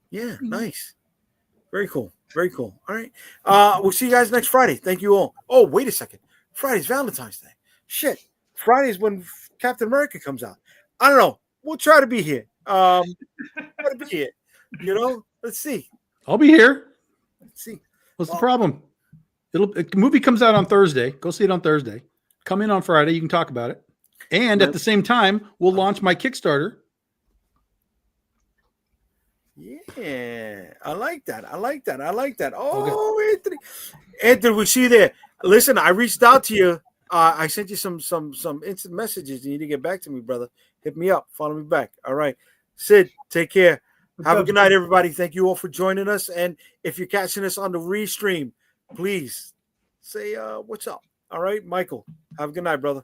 Yeah, nice. Very cool. Very cool. All right. We'll see you guys next Friday. Thank you all. Oh, wait a second. Friday's Valentine's Day. Shit. Friday's when Captain America comes out. I don't know. We'll try to be here. Try to be here. You know, let's see. I'll be here. Let's see. What's the problem? The movie comes out on Thursday. Go see it on Thursday. Come in on Friday. You can talk about it. And at the same time, we'll launch my Kickstarter. Yeah, I like that. I like that. I like that. Oh, okay. Anthony, we see you there. Listen, I reached out to you. I sent you some instant messages. You need to get back to me, brother. Hit me up. Follow me back. All right. Sid, take care. Have a good night, everybody. Thank you all for joining us. And if you're catching us on the restream, please say what's up. All right, Michael. Have a good night, brother.